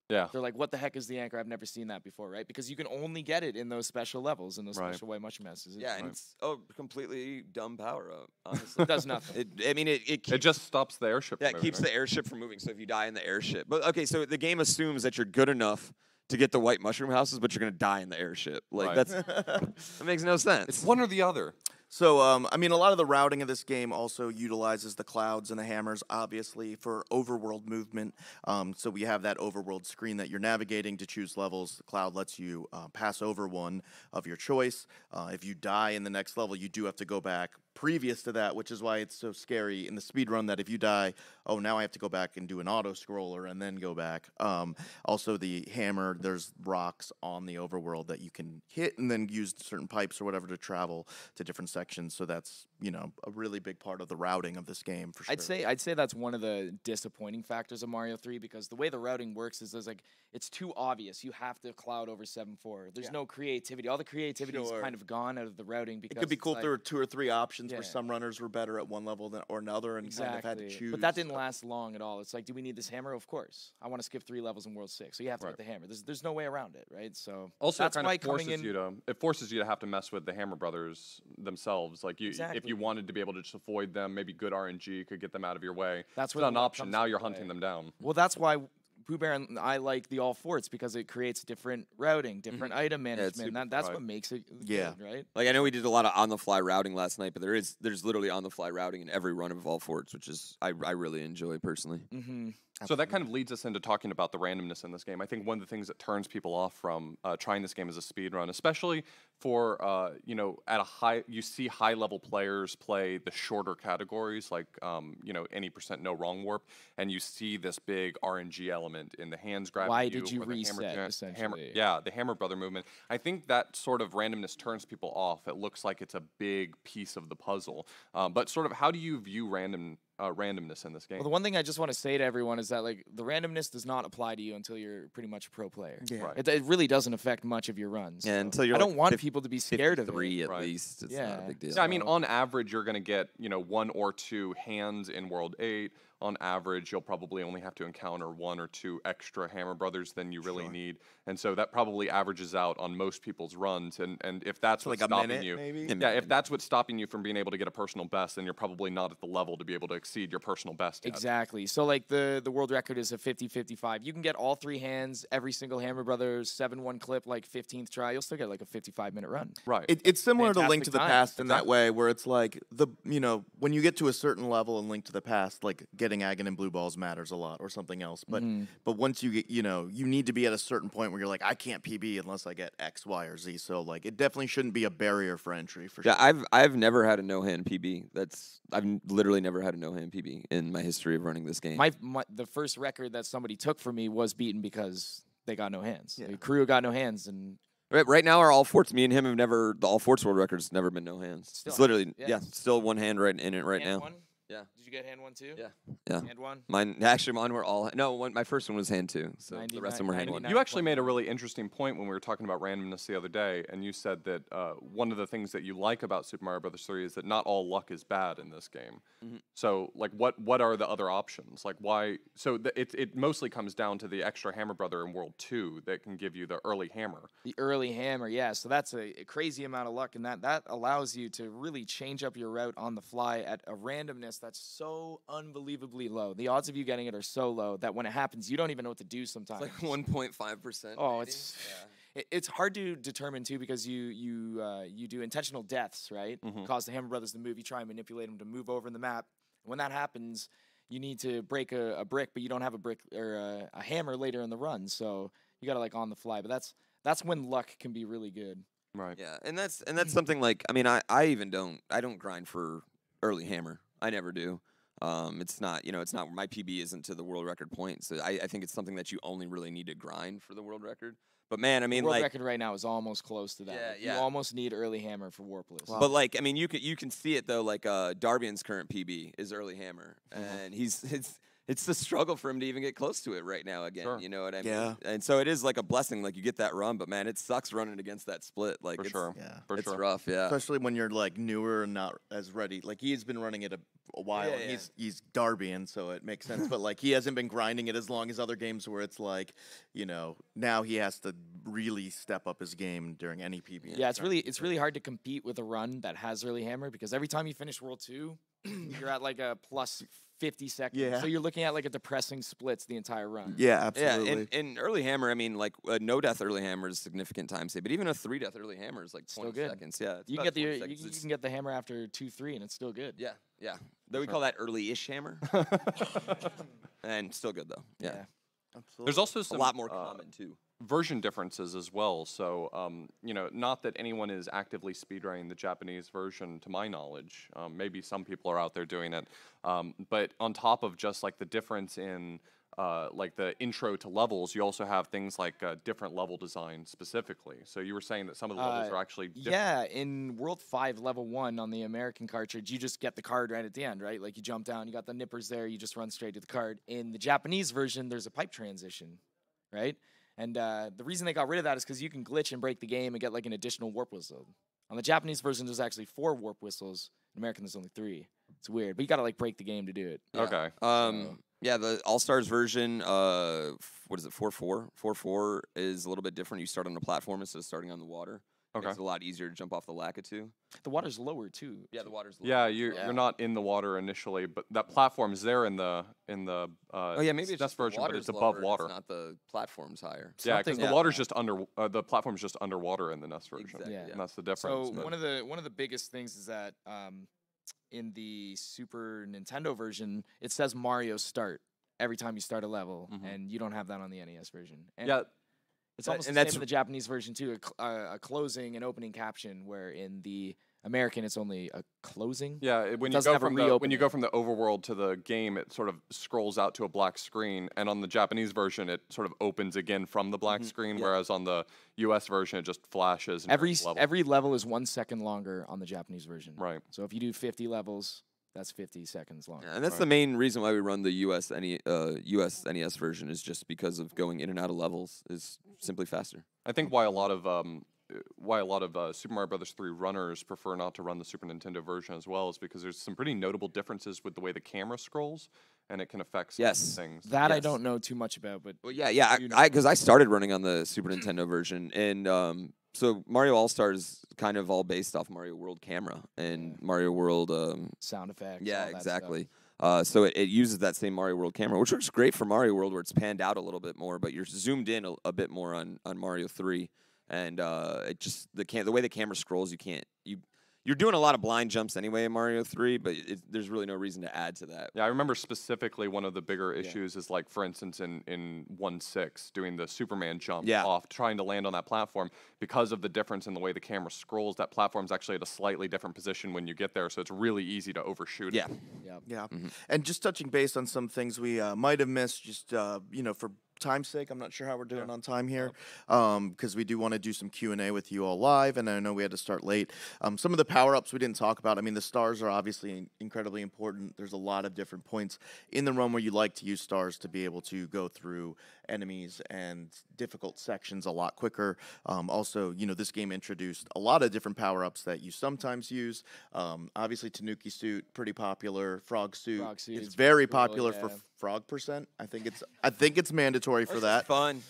Yeah. They're like, what the heck is the anchor? I've never seen that before, right? Because you can only get it in those special levels, in those special white mushroom houses. Yeah, and it's completely dumb power up. Honestly, It does nothing. It just stops the airship. Yeah, from it keeps moving, the airship from moving. So if you die in the airship, but okay, so the game assumes that you're good enough to get the white mushroom houses, but you're gonna die in the airship. Like that makes no sense. It's one or the other. So, I mean, a lot of the routing of this game also utilizes the clouds and the hammers, obviously, for overworld movement. So we have that overworld screen that you're navigating to choose levels. The cloud lets you pass over one of your choice. If you die in the next level, you do have to go back previous to that, which is why it's so scary in the speedrun that if you die, now I have to go back and do an auto-scroller and then go back. Also, the hammer, there's rocks on the overworld that you can hit and then use certain pipes or whatever to travel to different sections. So that's you know, a really big part of the routing of this game for sure. I'd say that's one of the disappointing factors of Mario 3 because the way the routing works is there's like it's too obvious. You have to cloud over 7-4. There's no creativity. All the creativity is kind of gone out of the routing because it could be cool if like, there were 2 or 3 options where some runners were better at one level or another and kind of had to choose. But that didn't last long at all. It's like, do we need this hammer? Of course. I want to skip 3 levels in World 6, so you have to get the hammer. There's no way around it, right? So also that's it kind why of forces you to have to mess with the Hammer Brothers themselves. Like if you wanted to be able to just avoid them, maybe good RNG could get them out of your way. That's not an option. Now you're hunting them down. Well, that's why PooBear and I like the all forts because it creates different routing, different item management. That's what makes it good, right? Like I know we did a lot of on the fly routing last night, but there's literally on the fly routing in every run of all forts, which is I really enjoy personally. So that kind of leads us into talking about the randomness in this game. I think one of the things that turns people off from trying this game as a speed run, especially for you know, at a high, you see high level players play the shorter categories like you know, any % no wrong warp, and you see this big RNG element in the hands grabbing. Why did you reset essentially? The Hammer Brother movement. I think that sort of randomness turns people off. It looks like it's a big piece of the puzzle. But sort of how do you view randomness in this game? Well, the one thing I just want to say to everyone is that like the randomness does not apply to you until you're pretty much a pro player. Yeah. Right. It really doesn't affect much of your runs. Yeah, until you're I don't want 50, people to be scared of it. 3 at least. It's not a big deal. Yeah, I mean, on average, you're going to get, you know, 1 or 2 hands in World 8. On average, you'll probably only have to encounter 1 or 2 extra Hammer Brothers than you really need. And so that probably averages out on most people's runs. And if that's what's like stopping you, maybe? if that's what's stopping you from being able to get a personal best, then you're probably not at the level to be able to exceed your personal best yet. Exactly. So like the world record is a 50-55. You can get all 3 hands, every single Hammer Brothers, 7-1 clip, like 15th try. You'll still get like a 55-minute run. Right. It's similar to Link Fantastic to the time. Past in that way, where it's like you know, when you get to a certain level in Link to the Past, like getting Agate and Blue Balls matters a lot or something else. But once you get, you know, you need to be at a certain point where you're like, I can't PB unless I get X, Y, or Z. So like, it definitely shouldn't be a barrier for entry for sure. Yeah, I've never had a no hand PB. I've literally never had a no hand PB in my history of running this game. The first record that somebody took from me was beaten because they got no hands. Yeah. The crew got no hands, and Right now, our all forts, me and him have never, the all forts world record's never been no hands. It's literally, still 1 hand right in it right hand now. 1? Yeah. Did you get hand 1 too? Yeah. Hand 1? Mine were all, my first one was hand 2, so the rest of them were hand 1. You actually made a really interesting point when we were talking about randomness the other day, and you said that one of the things that you like about Super Mario Bros. 3 is that not all luck is bad in this game. So, like, what are the other options? Like, why? So, it mostly comes down to the extra Hammer Brother in World 2 that can give you the early hammer. The early hammer, yeah. So that's a crazy amount of luck, and that allows you to really change up your route on the fly at a randomness that's so unbelievably low. The odds of you getting it are so low that when it happens, you don't even know what to do sometimes. It's like 1.5%. Oh, it's hard to determine too because you do intentional deaths, right? Cause the Hammer Brothers to move. You try and manipulate them to move over in the map. When that happens, you need to break a brick, but you don't have a brick or a hammer later in the run, so you gotta like on the fly. But that's when luck can be really good. Right. Yeah, and that's something like, I mean, I don't grind for early hammer. I never do. It's not, my PB isn't to the world record point. So I think it's something that you only really need to grind for the world record. But man, I mean, the world record right now is almost close to that. Yeah, like, you almost need early hammer for warpless. Wow. But like, I mean, you can see it though. Like Darbian's current PB is early hammer, and it's the struggle for him to even get close to it right now again. Sure. You know what I mean? Yeah. And so it is like a blessing. Like you get that run, but man, it sucks running against that split. Like For sure. Yeah. For it's sure. rough. Yeah. Especially when you're like newer and not as ready. Like he's been running it a while. Yeah, And he's Darbian, so it makes sense. But like he hasn't been grinding it as long as other games where it's like, you know, now he has to really step up his game during any PB. Yeah, it's really hard to compete with a run that has early hammer because every time you finish World 2, you're at like a plus 50 seconds. Yeah. So you're looking at like a depressing splits the entire run. Yeah, absolutely. Yeah, and early hammer, I mean, like no death early hammer is significant time save, but even a 3 death early hammer is like 20 good. seconds. Yeah, it's You can about get 20 you seconds. can get the hammer after 2-3 and it's still good. Yeah. Though we call that early-ish hammer, and still good though. Yeah, Absolutely. There's also a some lot more common too. version differences as well. So, you know, not that anyone is actively speedrunning the Japanese version, to my knowledge. Maybe some people are out there doing it. But on top of just like the difference in like the intro to levels, you also have things like different level design specifically. So you were saying that some of the levels are actually different. Yeah, in World 5 Level 1 on the American cartridge, you just get the card right at the end, right? Like you jump down, you got the nippers there, you just run straight to the card. In the Japanese version, there's a pipe transition, right? And the reason they got rid of that is because you can glitch and break the game and get like an additional warp whistle. On the Japanese version, there's actually 4 warp whistles. In American, there's only 3. It's weird, but you got to like break the game to do it. Yeah. Okay. Yeah, the All-Stars version, what is it, 4-4? 4-4 is a little bit different. You start on the platform instead of starting on the water. Okay. It's a lot easier to jump off the Lakitu. The water's lower, too. Yeah, the water's lower. Yeah, you're not in the water initially, but that platform's there in the oh yeah, maybe it's SNES just version, but it's lower, above water. It's not the platform's higher. Yeah, because Something- the water's just under the platform's just underwater in the NES version. Exactly, Yeah. And that's the difference. So but- one of the biggest things is that in the Super Nintendo version, it says Mario Start every time you start a level, and you don't have that on the NES version. And yeah, it's almost and the same that's- in the Japanese version too. A closing and opening caption, where in the American it's only a closing. yeah. When you doesn't go have a from when you reopening. go from the overworld to the game, it sort of scrolls out to a black screen, and on the Japanese version, it sort of opens again from the black screen, whereas on the US version, it just flashes. And turns level. Every level is 1 second longer on the Japanese version. Right. So if you do 50 levels, that's 50 seconds long. Yeah, and that's the main reason why we run the US NES version is just because of going in and out of levels is simply faster. I think why a lot of Super Mario Brothers 3 runners prefer not to run the Super Nintendo version as well is because there's some pretty notable differences with the way the camera scrolls, and it can affect some things. That I Yes. don't know too much about, but Well, yeah, You know. because I started running on the Super Nintendo version, and so Mario All Stars kind of all based off Mario World camera and Mario World. sound effects. Yeah, all that stuff. exactly. So it uses that same Mario World camera, which works great for Mario World, where it's panned out a little bit more, but you're zoomed in a bit more on Mario 3, and it just the way the camera scrolls, you're doing a lot of blind jumps anyway in Mario 3, but there's really no reason to add to that. Yeah, I remember specifically one of the bigger issues is like, for instance, in 1-6, doing the Superman jump off, trying to land on that platform. Because of the difference in the way the camera scrolls, that platform's actually at a slightly different position when you get there, so it's really easy to overshoot it. Yeah. And just touching base on some things we might have missed, just for time's sake, I'm not sure how we're doing on time here, because we do want to do some Q&A with you all live, and I know we had to start late. Some of the power-ups we didn't talk about. I mean, the stars are obviously incredibly important. There's a lot of different points in the run where you like to use stars to be able to go through enemies and difficult sections a lot quicker. Also, this game introduced a lot of different power-ups that you sometimes use. Obviously, Tanuki Suit, pretty popular. Frog Suit is very popular for Frog Percent. I think it's mandatory for that. Fun.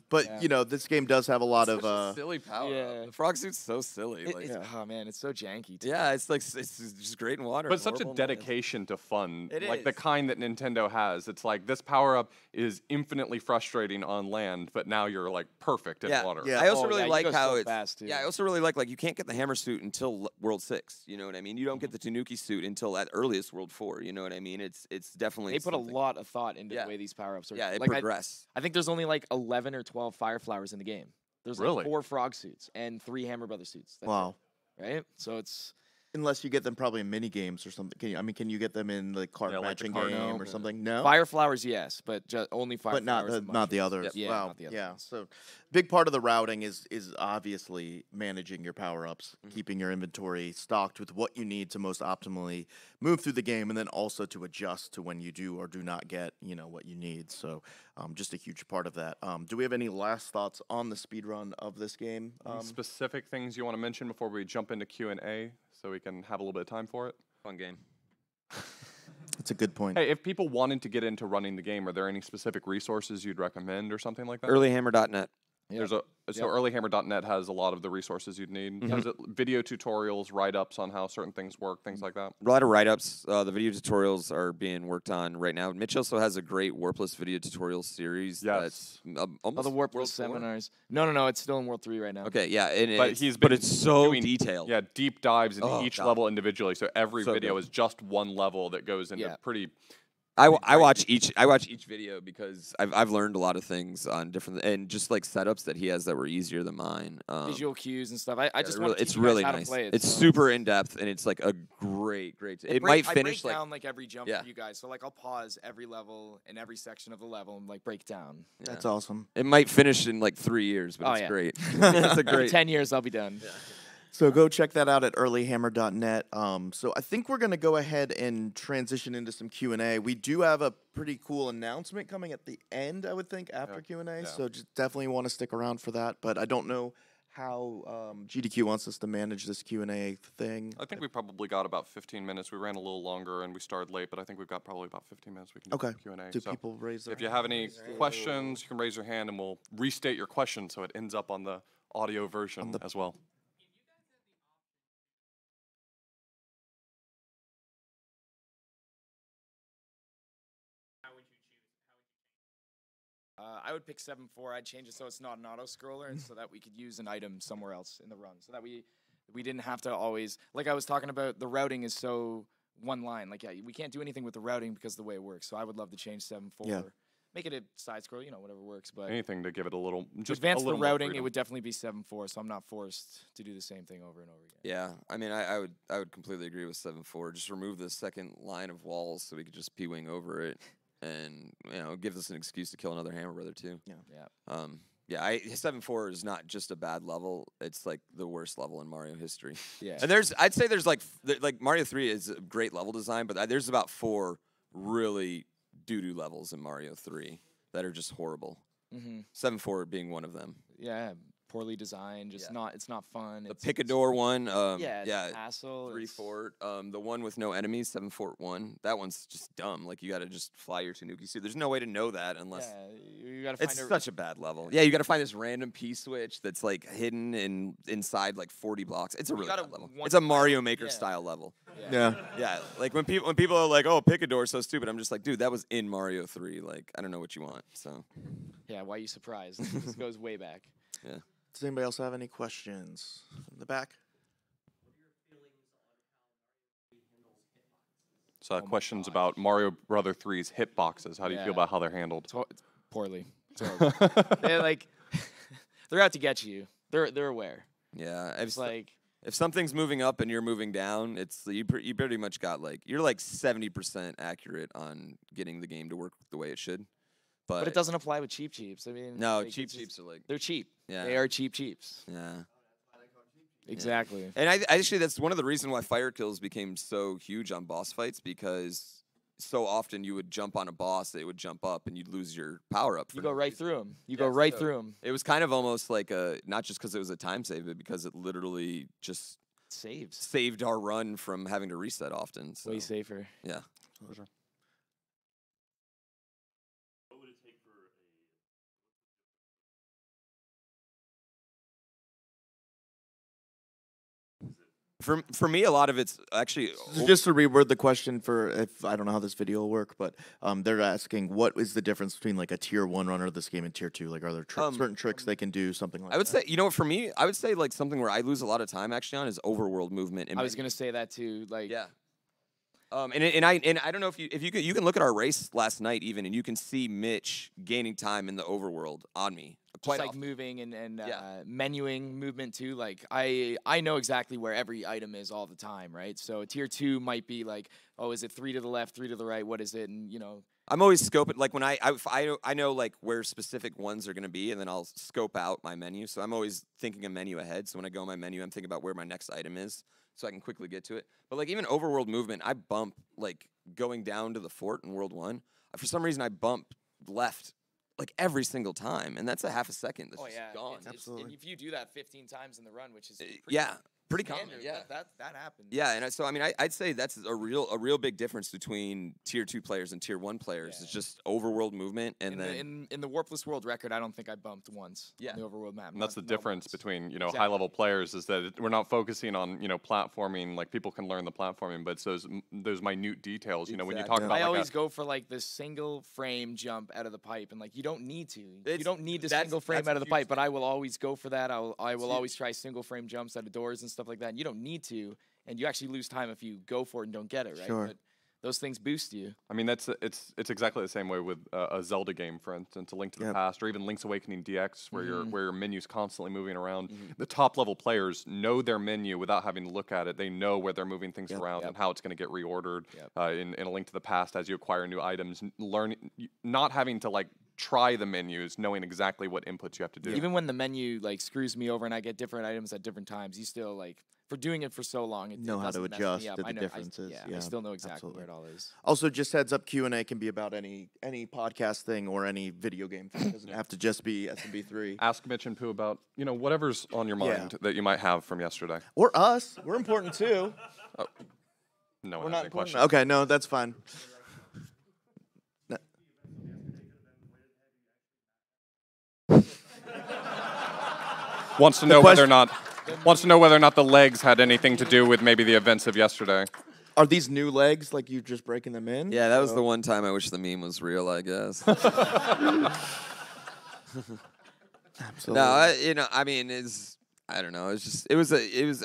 But this game does have a lot of silly power. Yeah. The frog suit's so silly. Oh man, it's so janky. Too. Yeah, it's just great in water. But it's such a horrible in dedication to fun, It like the is. kind that Nintendo has. It's like this power-up is infinitely frustrating on land, but now you're like perfect in water. Yeah. I also Oh, really yeah, you like go how so it's. fast, too. Yeah, I also really like you can't get the hammer suit until World 6. You know what I mean? You don't get the Tanuki suit until at earliest World 4. You know what I mean? It's definitely. They put a something- lot of thought into Yeah. the way these power-ups are. Yeah, it like progress. I think there's only like 11 or 12 fire flowers in the game. There's like Really? 4 frog suits and 3 Hammer Brother suits. That's wow. it, right? So it's Unless you get them probably in mini games or something. Can you get them in the card Yeah, like the matching card game game. or something? No. fire flowers, yes, but only fire But not flowers. the, and not the mushrooms. others. Yeah, Wow. not the other Yeah. ones. So big part of the routing is obviously managing your power-ups, Mm-hmm. keeping your inventory stocked with what you need to most optimally move through the game, and then also to adjust to when you do or do not get what you need. So just a huge part of that. Do we have any last thoughts on the speedrun of this game? Any specific things you want to mention before we jump into Q&A so we can have a little bit of time for it? Fun game. That's a good point. Hey, if people wanted to get into running the game, are there any specific resources you'd recommend or something like that? Earlyhammer.net. There's so earlyhammer.net has a lot of the resources you'd need. There's video tutorials, write-ups on how certain things work, things like that. A lot of write-ups. The video tutorials are being worked on right now. Mitch also has a great Warpless video tutorial series. Yes. That's Oh, almost the Warp World 4. seminars. No, it's still in World 3 right now. Okay, yeah, and But it's so doing, detailed. Yeah, deep dives into Oh, each God. level individually. So every So video good. is just one level that goes into Yeah. pretty I watch each video because I've learned a lot of things on different and just like setups that he has that were easier than mine. Visual cues and stuff. I just want really, to teach it's you guys really how nice. to play it. It's so super in depth and it's like a great. It might finish I break like down like every jump for you guys. So like I'll pause every level and every section of the level and like break down. Yeah. That's awesome. It might finish in like 3 years, but it's great. It's a great 10 years I'll be done. Yeah. So go check that out at earlyhammer.net. So I think we're going to go ahead and transition into some Q&A. We do have a pretty cool announcement coming at the end, I would think, after Q&A. Yeah. So just definitely want to stick around for that. But I don't know how GDQ wants us to manage this Q&A thing. I think we probably got about 15 minutes. We ran a little longer and we started late, but I think we've got probably about 15 minutes we can do Q&A. Do so people raise their if you have any questions, you can raise your hand and we'll restate your question so it ends up on the audio version as well. I would pick 7-4. I'd change it so it's not an auto scroller, and so that we could use an item somewhere else in the run, so that we didn't have to always, like I was talking about. The routing is so one line. Like we can't do anything with the routing because of the way it works. So I would love to change 7-4. Yeah. Make it a side scroll, whatever works. But Anything to give it a little, to just advance a little the more routing, it freedom. would definitely be 7-4. So I'm not forced to do the same thing over and over again. Yeah, I mean, I would completely agree with 7-4. Just remove the second line of walls so we could just P-wing over it, and it gives us an excuse to kill another Hammer Brother too. Yeah. Yeah. 7-4 is not just a bad level; it's like the worst level in Mario history. Yeah. And I'd say there's like Mario 3 is a great level design, but there's about 4 really doo-doo levels in Mario 3 that are just horrible. 7-4 being one of them. Yeah. Poorly designed, just it's not fun. The Picador one, it's a hassle. 3-4. The one with no enemies, 7-4-1. That one's just dumb. Like you got to just fly your Tanuki suit. There's no way to know that unless. Yeah, you got to find. It's such a bad level. Yeah, you got to find this random P switch that's like hidden inside like 40 blocks. It's a really bad level. It's a Mario Maker style level. Yeah. Yeah. Like when people are like, "Oh, Picador's so stupid," I'm just like, dude, that was in Mario 3. Like I don't know what you want. So. Yeah. Why are you surprised? This goes way back. Yeah. Does anybody else have any questions from the back? So questions about Mario Brother 3's hitboxes. How do you feel about how they're handled? Poorly. They're out to get you. They're aware. Yeah. It's like if something's moving up and you're moving down, it's you pretty much got you're 70% accurate on getting the game to work the way it should. But it doesn't apply with cheaps. I mean, no, cheaps are like they're cheap. Yeah, they are cheaps. Yeah, exactly. Yeah. And I actually that's one of the reasons why fire kills became so huge on boss fights, because so often you would jump on a boss, it would jump up, and you'd lose your power up. You go right through them. You go right through them. It was kind of almost like not just because it was a time save, but because it literally just saved our run from having to reset often. So. Way safer. Yeah. For sure. For me, a lot of it's actually just to reword the question for if I don't know how this video will work, but they're asking what is the difference between like a tier 1 runner of this game and tier 2? Like, are there certain tricks they can do, something like that? I would say, for me, I would say like something where I lose a lot of time actually on is overworld movement. I was gonna say that too. Like yeah. And I don't know if you can look at our race last night even, and you can see Mitch gaining time in the overworld on me. Quite like moving and menuing movement too. Like I know exactly where every item is all the time, right? So tier 2 might be like, oh, is it 3 to the left, 3 to the right? What is it? And I'm always scoping, like when I know like where specific ones are gonna be, and then I'll scope out my menu. So I'm always thinking a menu ahead. So when I go in my menu, I'm thinking about where my next item is, so I can quickly get to it. But like even overworld movement, I bump like going down to the fort in World 1. For some reason, I bump left like every single time, and that's a half a second. That's just gone. Absolutely. If you do that 15 times in the run, which is pretty common. Yeah, that happens. Yeah, and so I mean, I'd say that's a real big difference between tier 2 players and tier 1 players. Yeah. It's just overworld movement, and in the warpless world record, I don't think I bumped once. Yeah, in the overworld map. And that's the difference between Exactly. high-level players is that we're not focusing on platforming. Like people can learn the platforming, but it's those minute details. When you talk about, I always go for like the single frame jump out of the pipe, and like you don't need to. You don't need the single frame out of the pipe, but I will always go for that. I will always try single frame jumps out of doors and stuff like that. And you don't need to, and you actually lose time if you go for it and don't get it right. Sure. those things boost you. I mean, it's exactly the same way with a Zelda game, for instance, A Link to the Past, or even Link's Awakening DX, where your menu's constantly moving around. The top level players know their menu without having to look at it. They know where they're moving things around and how it's going to get reordered. In A Link to the Past, as you acquire new items, not having to like try the menus, knowing exactly what inputs you have to do. Even when the menu like screws me over and I get different items at different times, you still like, for doing it for so long, it know how to adjust to the know, differences. I still know exactly where it all is. Also, just heads up, Q&A can be about any podcast thing or any video game thing. It doesn't have to just be SMB3. Ask Mitch and Pooh about, whatever's on your mind that you might have from yesterday. Or us. We're important too. No, we're not important. question. Okay, no, that's fine. Wants to know whether or not the legs had anything to do with maybe the events of yesterday. Are these new legs, like you just breaking them in? Yeah, that was the one time I wish the meme was real, I guess. Absolutely. No, I mean, I don't know. It was.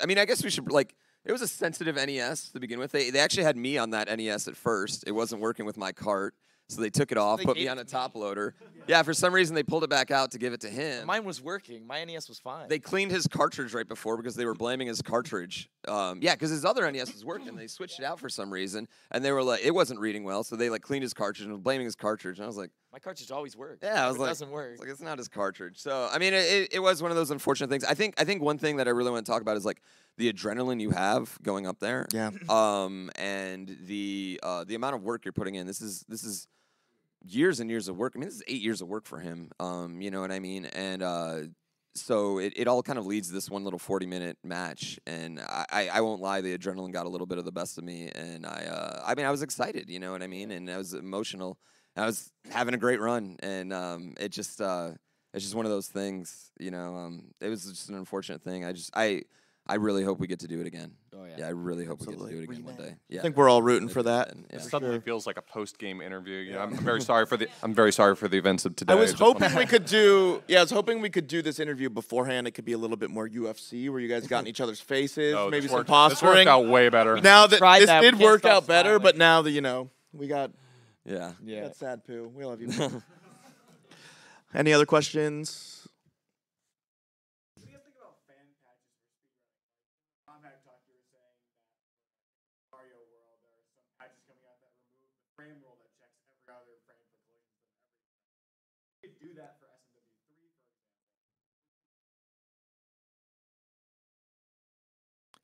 I mean, I guess we should like. It was a sensitive NES to begin with. They actually had me on that NES at first. It wasn't working with my cart. So they took it off, put me on a top loader. Yeah, for some reason they pulled it back out to give it to him. Mine was working. My NES was fine. They cleaned his cartridge right before because they were blaming his cartridge. Yeah, because his other NES was working. They switched it out for some reason, and they were like, it wasn't reading well, so they like cleaned his cartridge and were blaming his cartridge. And I was like, my cartridge always works. Yeah, I was like, it doesn't work. It's not his cartridge. So I mean, it was one of those unfortunate things. I think one thing that I really want to talk about is like the adrenaline you have going up there. Yeah. And the amount of work you're putting in. This is years and years of work. I mean, this is 8 years of work for him. You know what I mean? And so it all kind of leads to this one little 40-minute match. And I won't lie, the adrenaline got a little bit of the best of me. And I mean, I was excited, you know what I mean? And I was emotional. I was having a great run. And it's just one of those things, you know. It was just an unfortunate thing. I really hope we get to do it again. Oh, yeah. Yeah, I really hope we get to do it again one day. Yeah. I think we're all rooting for that. It suddenly feels like a post-game interview. You know, I'm very sorry for the events of today. I was hoping we could do this interview beforehand. It could be a little bit more UFC, where you guys got in each other's faces, No, maybe this some worked posturing. out way better. Now that tried this that. We did can't work stop out better, smiling. but now that we got Yeah. that sad poo. We love you. Any other questions?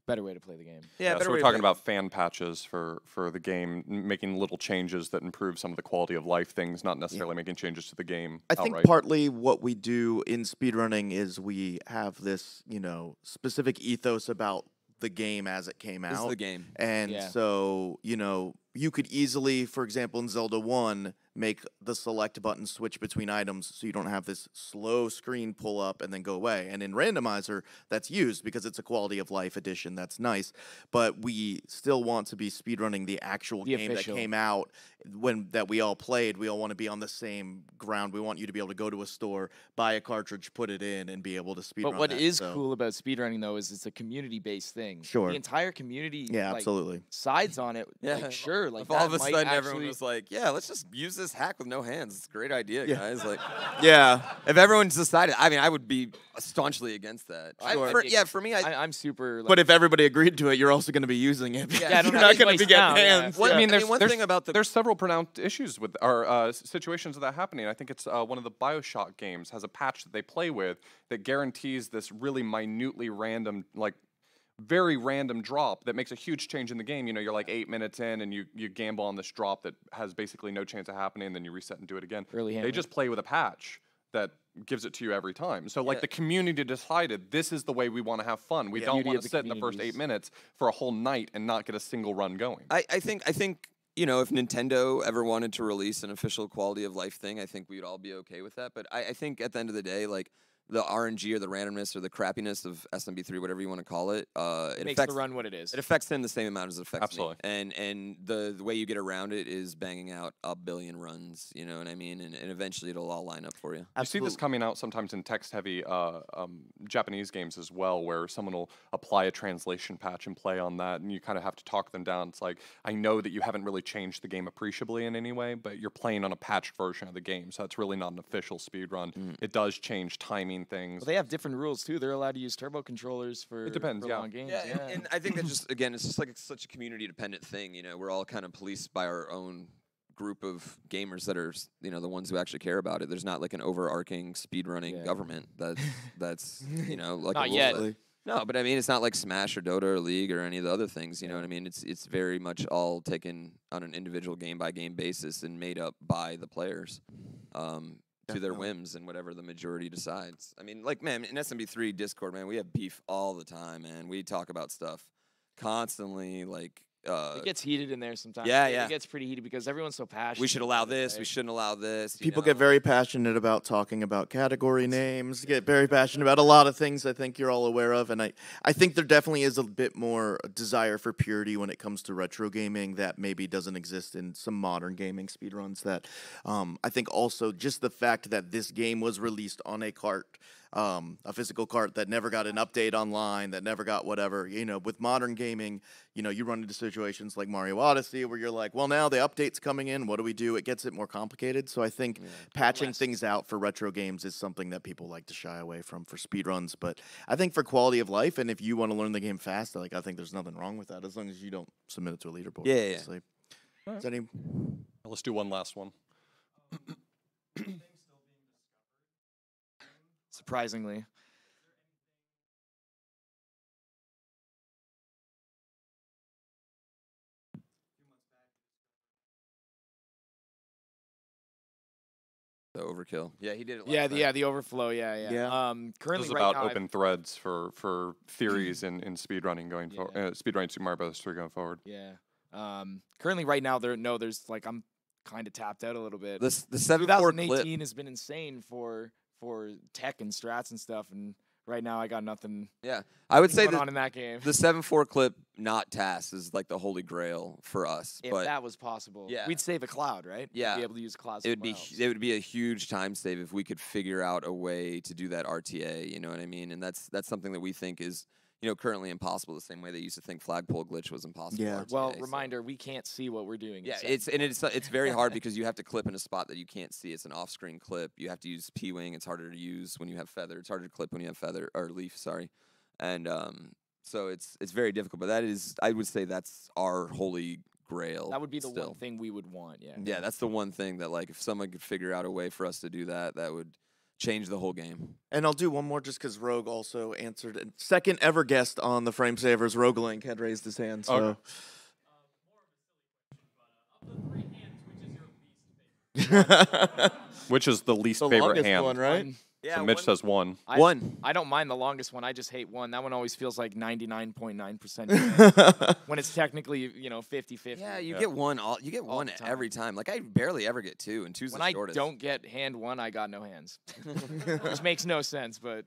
Better way to play the game. Yeah, So we're talking about fan patches for the game, making little changes that improve some of the quality of life things, not necessarily making changes to the game I think outright. partly what we do in speedrunning is we have this, specific ethos about the game as it came out. This is the game. And so, you could easily, for example, in Zelda 1, make the select button switch between items so you don't have this slow screen pull up and then go away. And in Randomizer, that's used because it's a quality of life edition. That's nice. But we still want to be speedrunning the actual game official. that came out that we all played. We all want to be on the same ground. We want you to be able to go to a store, buy a cartridge, put it in, and be able to speedrun. But what is cool about speedrunning, though, is it's a community-based thing. Sure. The entire community absolutely. sides on it. Yeah. Like, sure. Like, If all of a that might sudden everyone actually- was like, yeah, let's just use this hack with no hands. It's a great idea, guys. Like, Yeah. if everyone's decided, I mean, I would be staunchly against that. For me, I'm super. Like, But if everybody agreed to it, you're also going to be using it. Yeah, I don't You're have not going to anyplace be getting now, yeah. hands. Well, Yeah. I mean, there's one thing about there's several pronounced issues with our situations of that happening. I think it's one of the BioShock games has a patch that they play with that guarantees this really minutely random, like very random drop that makes a huge change in the game. You know, you're like 8 minutes in and you gamble on this drop that has basically no chance of happening, and then you reset and do it again. Early They handling. just play with a patch that gives it to you every time. So like the community decided this is the way we want to have fun. We don't Beauty want of to the sit in the first communities. 8 minutes for a whole night and not get a single run going. I think if Nintendo ever wanted to release an official quality of life thing, I think we'd all be okay with that. But I think at the end of the day, like, the RNG or the randomness or the crappiness of SMB3, whatever you want to call it, it makes the run what it is. It affects him the same amount as it affects Absolutely. me. And the way you get around it is banging out a billion runs, you know what I mean? And eventually it'll all line up for you. You see this coming out sometimes in text-heavy Japanese games as well, where someone will apply a translation patch and play on that, and you kind of have to talk them down. It's like, I know that you haven't really changed the game appreciably in any way, but you're playing on a patched version of the game, so that's really not an official speedrun. It does change timing things. Well, they have different rules too. They're allowed to use turbo controllers for It depends, for yeah. long games. Yeah, and I think that just, again, it's just like it's such a community-dependent thing, you know? We're all kind of policed by our own group of gamers that are, you know, the ones who actually care about it. There's not like an overarching speedrunning government that's you know, like Not a yet. rule set. No, but I mean, it's not like Smash or Dota or League or any of the other things. You know what I mean? It's very much all taken on an individual game-by-game basis and made up by the players to their whims and whatever the majority decides. I mean, like, man, in SMB3 Discord, man, we have beef all the time, man. We talk about stuff constantly, like. It gets heated in there sometimes. Yeah, It yeah. gets pretty heated because everyone's so passionate. We should allow about it, this. right? We shouldn't allow this. you People know? get very passionate about talking about category names, get very passionate about a lot of things I think you're all aware of. And I think there definitely is a bit more desire for purity when it comes to retro gaming that maybe doesn't exist in some modern gaming speedruns. That I think also just the fact that this game was released on a cart, a physical cart that never got an update online, that never got whatever. You know, with modern gaming, you know, you run into situations like Mario Odyssey where you're like, well, now the update's coming in. What do we do? It gets it more complicated. So I think patching things out for retro games is something that people like to shy away from for speedruns. But I think for quality of life, and if you want to learn the game fast, like I think there's nothing wrong with that as long as you don't submit it to a leaderboard. Yeah, yeah. Obviously. Is any? Let's do one last one. Surprisingly. The overkill. Yeah, he did it. Yeah, last night. the overflow. Yeah. Yeah. This Currently, is right about now, open threads for theories in speedrunning going forward. Speedrunning Super Mario Bros. 3 going forward. Yeah. Currently, right now, there's like I'm kind of tapped out a little bit. The 7-4 clip. 2018 has been insane for tech and strats and stuff, and right now I got nothing. Yeah, I would say going on in that game. the 7-4 clip, not TAS, is like the holy grail for us. If but that was possible, Yeah. we'd save a cloud, right? Yeah. We'd be able to use clouds. it would be a huge time save if we could figure out a way to do that RTA. You know what I mean? And that's something that we think is, you know, currently impossible. The same way they used to think flagpole glitch was impossible. Yeah. RTA, Well, so- reminder, we can't see what we're doing. Yeah, in it's very hard because you have to clip in a spot that you can't see. It's an off-screen clip. You have to use P-wing. It's harder to use when you have feather. It's harder to clip when you have feather or leaf. Sorry, and so it's very difficult. But that is, I would say, that's our holy grail. That would be the still. one thing we would want. Yeah. Yeah, that's the one thing that, like, if someone could figure out a way for us to do that, that would change the whole game. And I'll do one more just because Rogue also answered. And second ever guest on the Frame Savers, Rogalink, had raised his hand. So. Okay. Which is the least The favorite longest hand? one, right? Yeah, So Mitch says one. one. I don't mind the longest one. I just hate one. That one always feels like 99.9%. When it's technically, 50-50. Yeah, you get one. You get All one the time. every time. Like, I barely ever get two, and two's When the I shortest. don't get hand one, I got no hands. Which makes no sense, but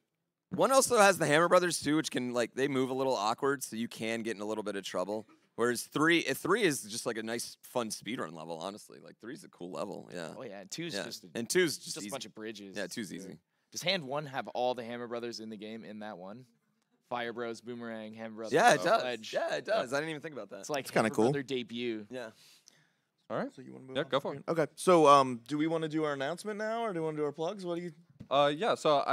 One also has the Hammer Brothers too, which can, like, they move a little awkward, so you can get in a little bit of trouble. Whereas three is just like a nice, fun speedrun level. Honestly, like 3's a cool level. Yeah. oh yeah, two's Yeah. just And two's just easy. a bunch of bridges. Yeah, two's easy. Does hand one have all the Hammer Brothers in the game in that one? Fire Bros, Boomerang, Hammer Brothers. Yeah, it does. Sledge. Yeah, it does. I didn't even think about that. It's like kinda Hammer cool. Brother debut. Yeah. All right. So you want to move Yeah, on? go for it. Okay. So do we want to do our announcement now, or do we want to do our plugs? What do you? Yeah, so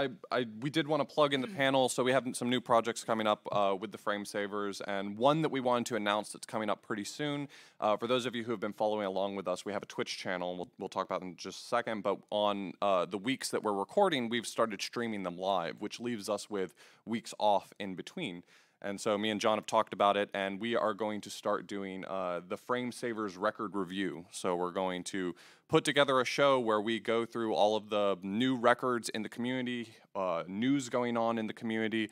we did want to plug in the panel. So we have some new projects coming up with the Frame Savers, and one that we wanted to announce that's coming up pretty soon. For those of you who have been following along with us, we have a Twitch channel, and we'll talk about them in just a second. But on the weeks that we're recording, we've started streaming them live, which leaves us with weeks off in between. And so me and John have talked about it, and we are going to start doing the Frame Savers record review. So we're going to put together a show where we go through all of the new records in the community, news going on in the community,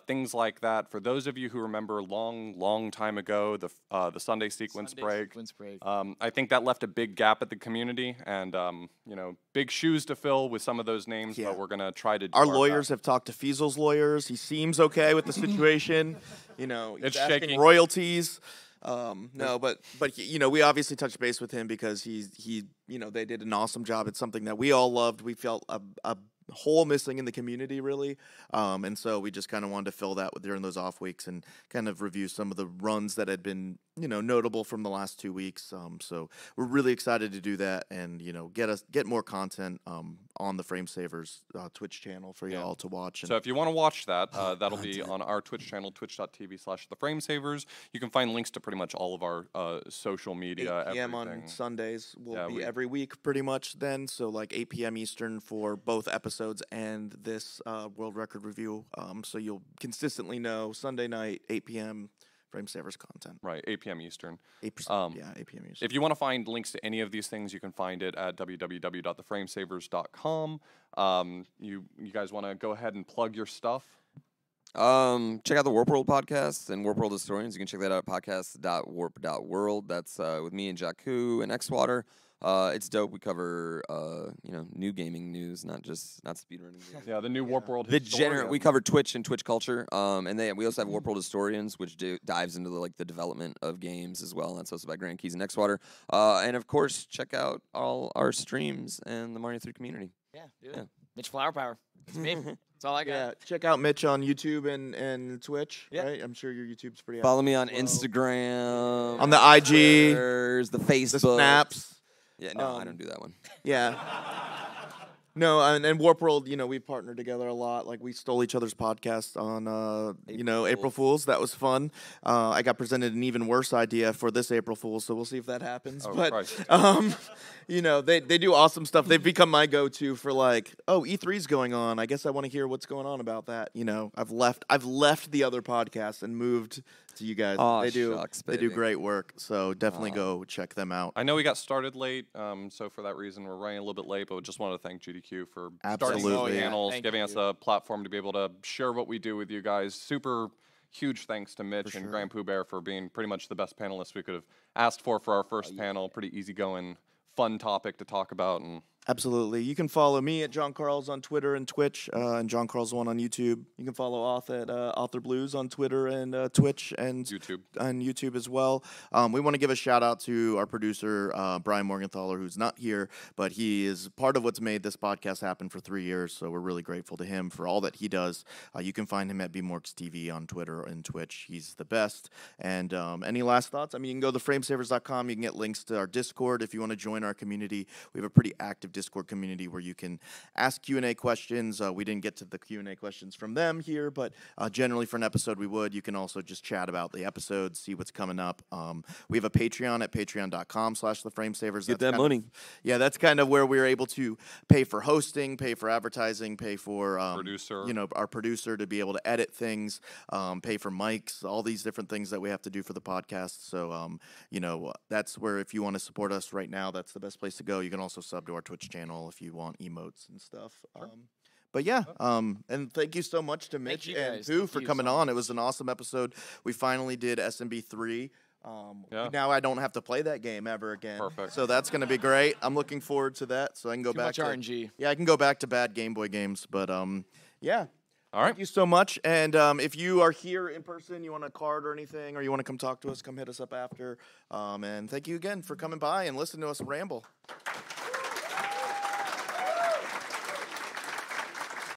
things like that. For those of you who remember long time ago, the Sunday sequence break. I think that left a big gap at the community, and you know, big shoes to fill with some of those names. But we're gonna try to do our lawyers have talked to Fiesel's lawyers. He seems okay with the situation. You know, he's It's asking shaking. royalties. No, but you know, we obviously touched base with him because he you know, they did an awesome job. It's something that we all loved. We felt a hole missing in the community, really, and so we just kind of wanted to fill that during those off weeks and kind of review some of the runs that had been, you know, notable from the last 2 weeks. So we're really excited to do that and, you know, get more content on the Frame Savers Twitch channel for y'all to watch. So if you want to watch that, that'll be on our Twitch channel, twitch.tv/theframesavers. You can find links to pretty much all of our social media. 8 p.m. on Sundays will be every week pretty much then. So like 8 p.m. Eastern for both episodes and this world record review. So you'll consistently know Sunday night, 8 p.m. Frame Savers content. Right, 8 p.m. Eastern. 8 p.m. Eastern. If you want to find links to any of these things, you can find it at www.theframesavers.com. You guys want to go ahead and plug your stuff? Check out the Warp World podcast and Warp World Historians. You can check that out at podcast.warp.world. That's with me and Jakku and Xwater. It's dope. We cover you know, new gaming news, not speedrunning. Yeah, the new Warp World. We cover Twitch and Twitch culture. And we also have Warp World Historians, which dives into the development of games as well. And that's hosted by Grand Keys and Xwater. And of course, check out all our streams and the Mario 3 community. Yeah, do it. MitchFlowerPower. It's me. That's all I got. Yeah, check out Mitch on YouTube and Twitch. Yeah. Right? I'm sure your YouTube's pretty active. Follow me on Instagram. On the IG. Twitters, the Facebook. The Snaps. Yeah, no, I don't do that one. Yeah. No, and Warp World, you know, we partnered together a lot. Like, we stole each other's podcast on, you know, April Fools. That was fun. I got presented an even worse idea for this April Fools, so we'll see if that happens. Oh, but, Christ. you know, they do awesome stuff. They've become my go-to for, like, oh, E3's going on. I guess I want to hear what's going on about that. You know, I've left the other podcasts and moved to you guys. Oh, they do baby. great work, so definitely go check them out. I know we got started late, so for that reason, we're running a little bit late, but we just want to thank GDQ for starting Absolutely. these panels, Thank giving you. us a platform to be able to share what we do with you guys. Super huge thanks to Mitch and GrandPooBear for being pretty much the best panelists we could have asked for our first panel. Pretty easygoing, fun topic to talk about. And Absolutely. You can follow me at johncarls on Twitter and Twitch, and johncarls1 on YouTube. You can follow Auth at authorblues on Twitter and Twitch and YouTube as well. We want to give a shout out to our producer, Brian Morgenthaler, who's not here, but he is part of what's made this podcast happen for 3 years, so we're really grateful to him for all that he does. You can find him at bmorgs.tv on Twitter and Twitch. He's the best. And any last thoughts? I mean, you can go to theframesavers.com. You can get links to our Discord if you want to join our community. We have a pretty active Discord community where you can ask Q&A questions. We didn't get to the Q&A questions from them here, but generally for an episode we would. You can also just chat about the episodes, see what's coming up. We have a Patreon at patreon.com/theframesavers. Get that money. That's kind of where we're able to pay for hosting, pay for advertising, pay for producer. You know, our producer to be able to edit things, pay for mics, all these different things that we have to do for the podcast. So, you know, that's where if you want to support us right now, that's the best place to go. You can also sub to our Twitch channel if you want emotes and stuff. But yeah, and thank you so much to Mitch and Pooh for coming on. It was an awesome episode. We finally did SMB 3. Now I don't have to play that game ever again. Perfect. So that's going to be great. I'm looking forward to that. So I can go back to RNG. Yeah, I can go back to bad Game Boy games. But yeah. All right. Thank you so much. And if you are here in person, you want a card or anything, or you want to come talk to us, come hit us up after. And thank you again for coming by and listening to us ramble.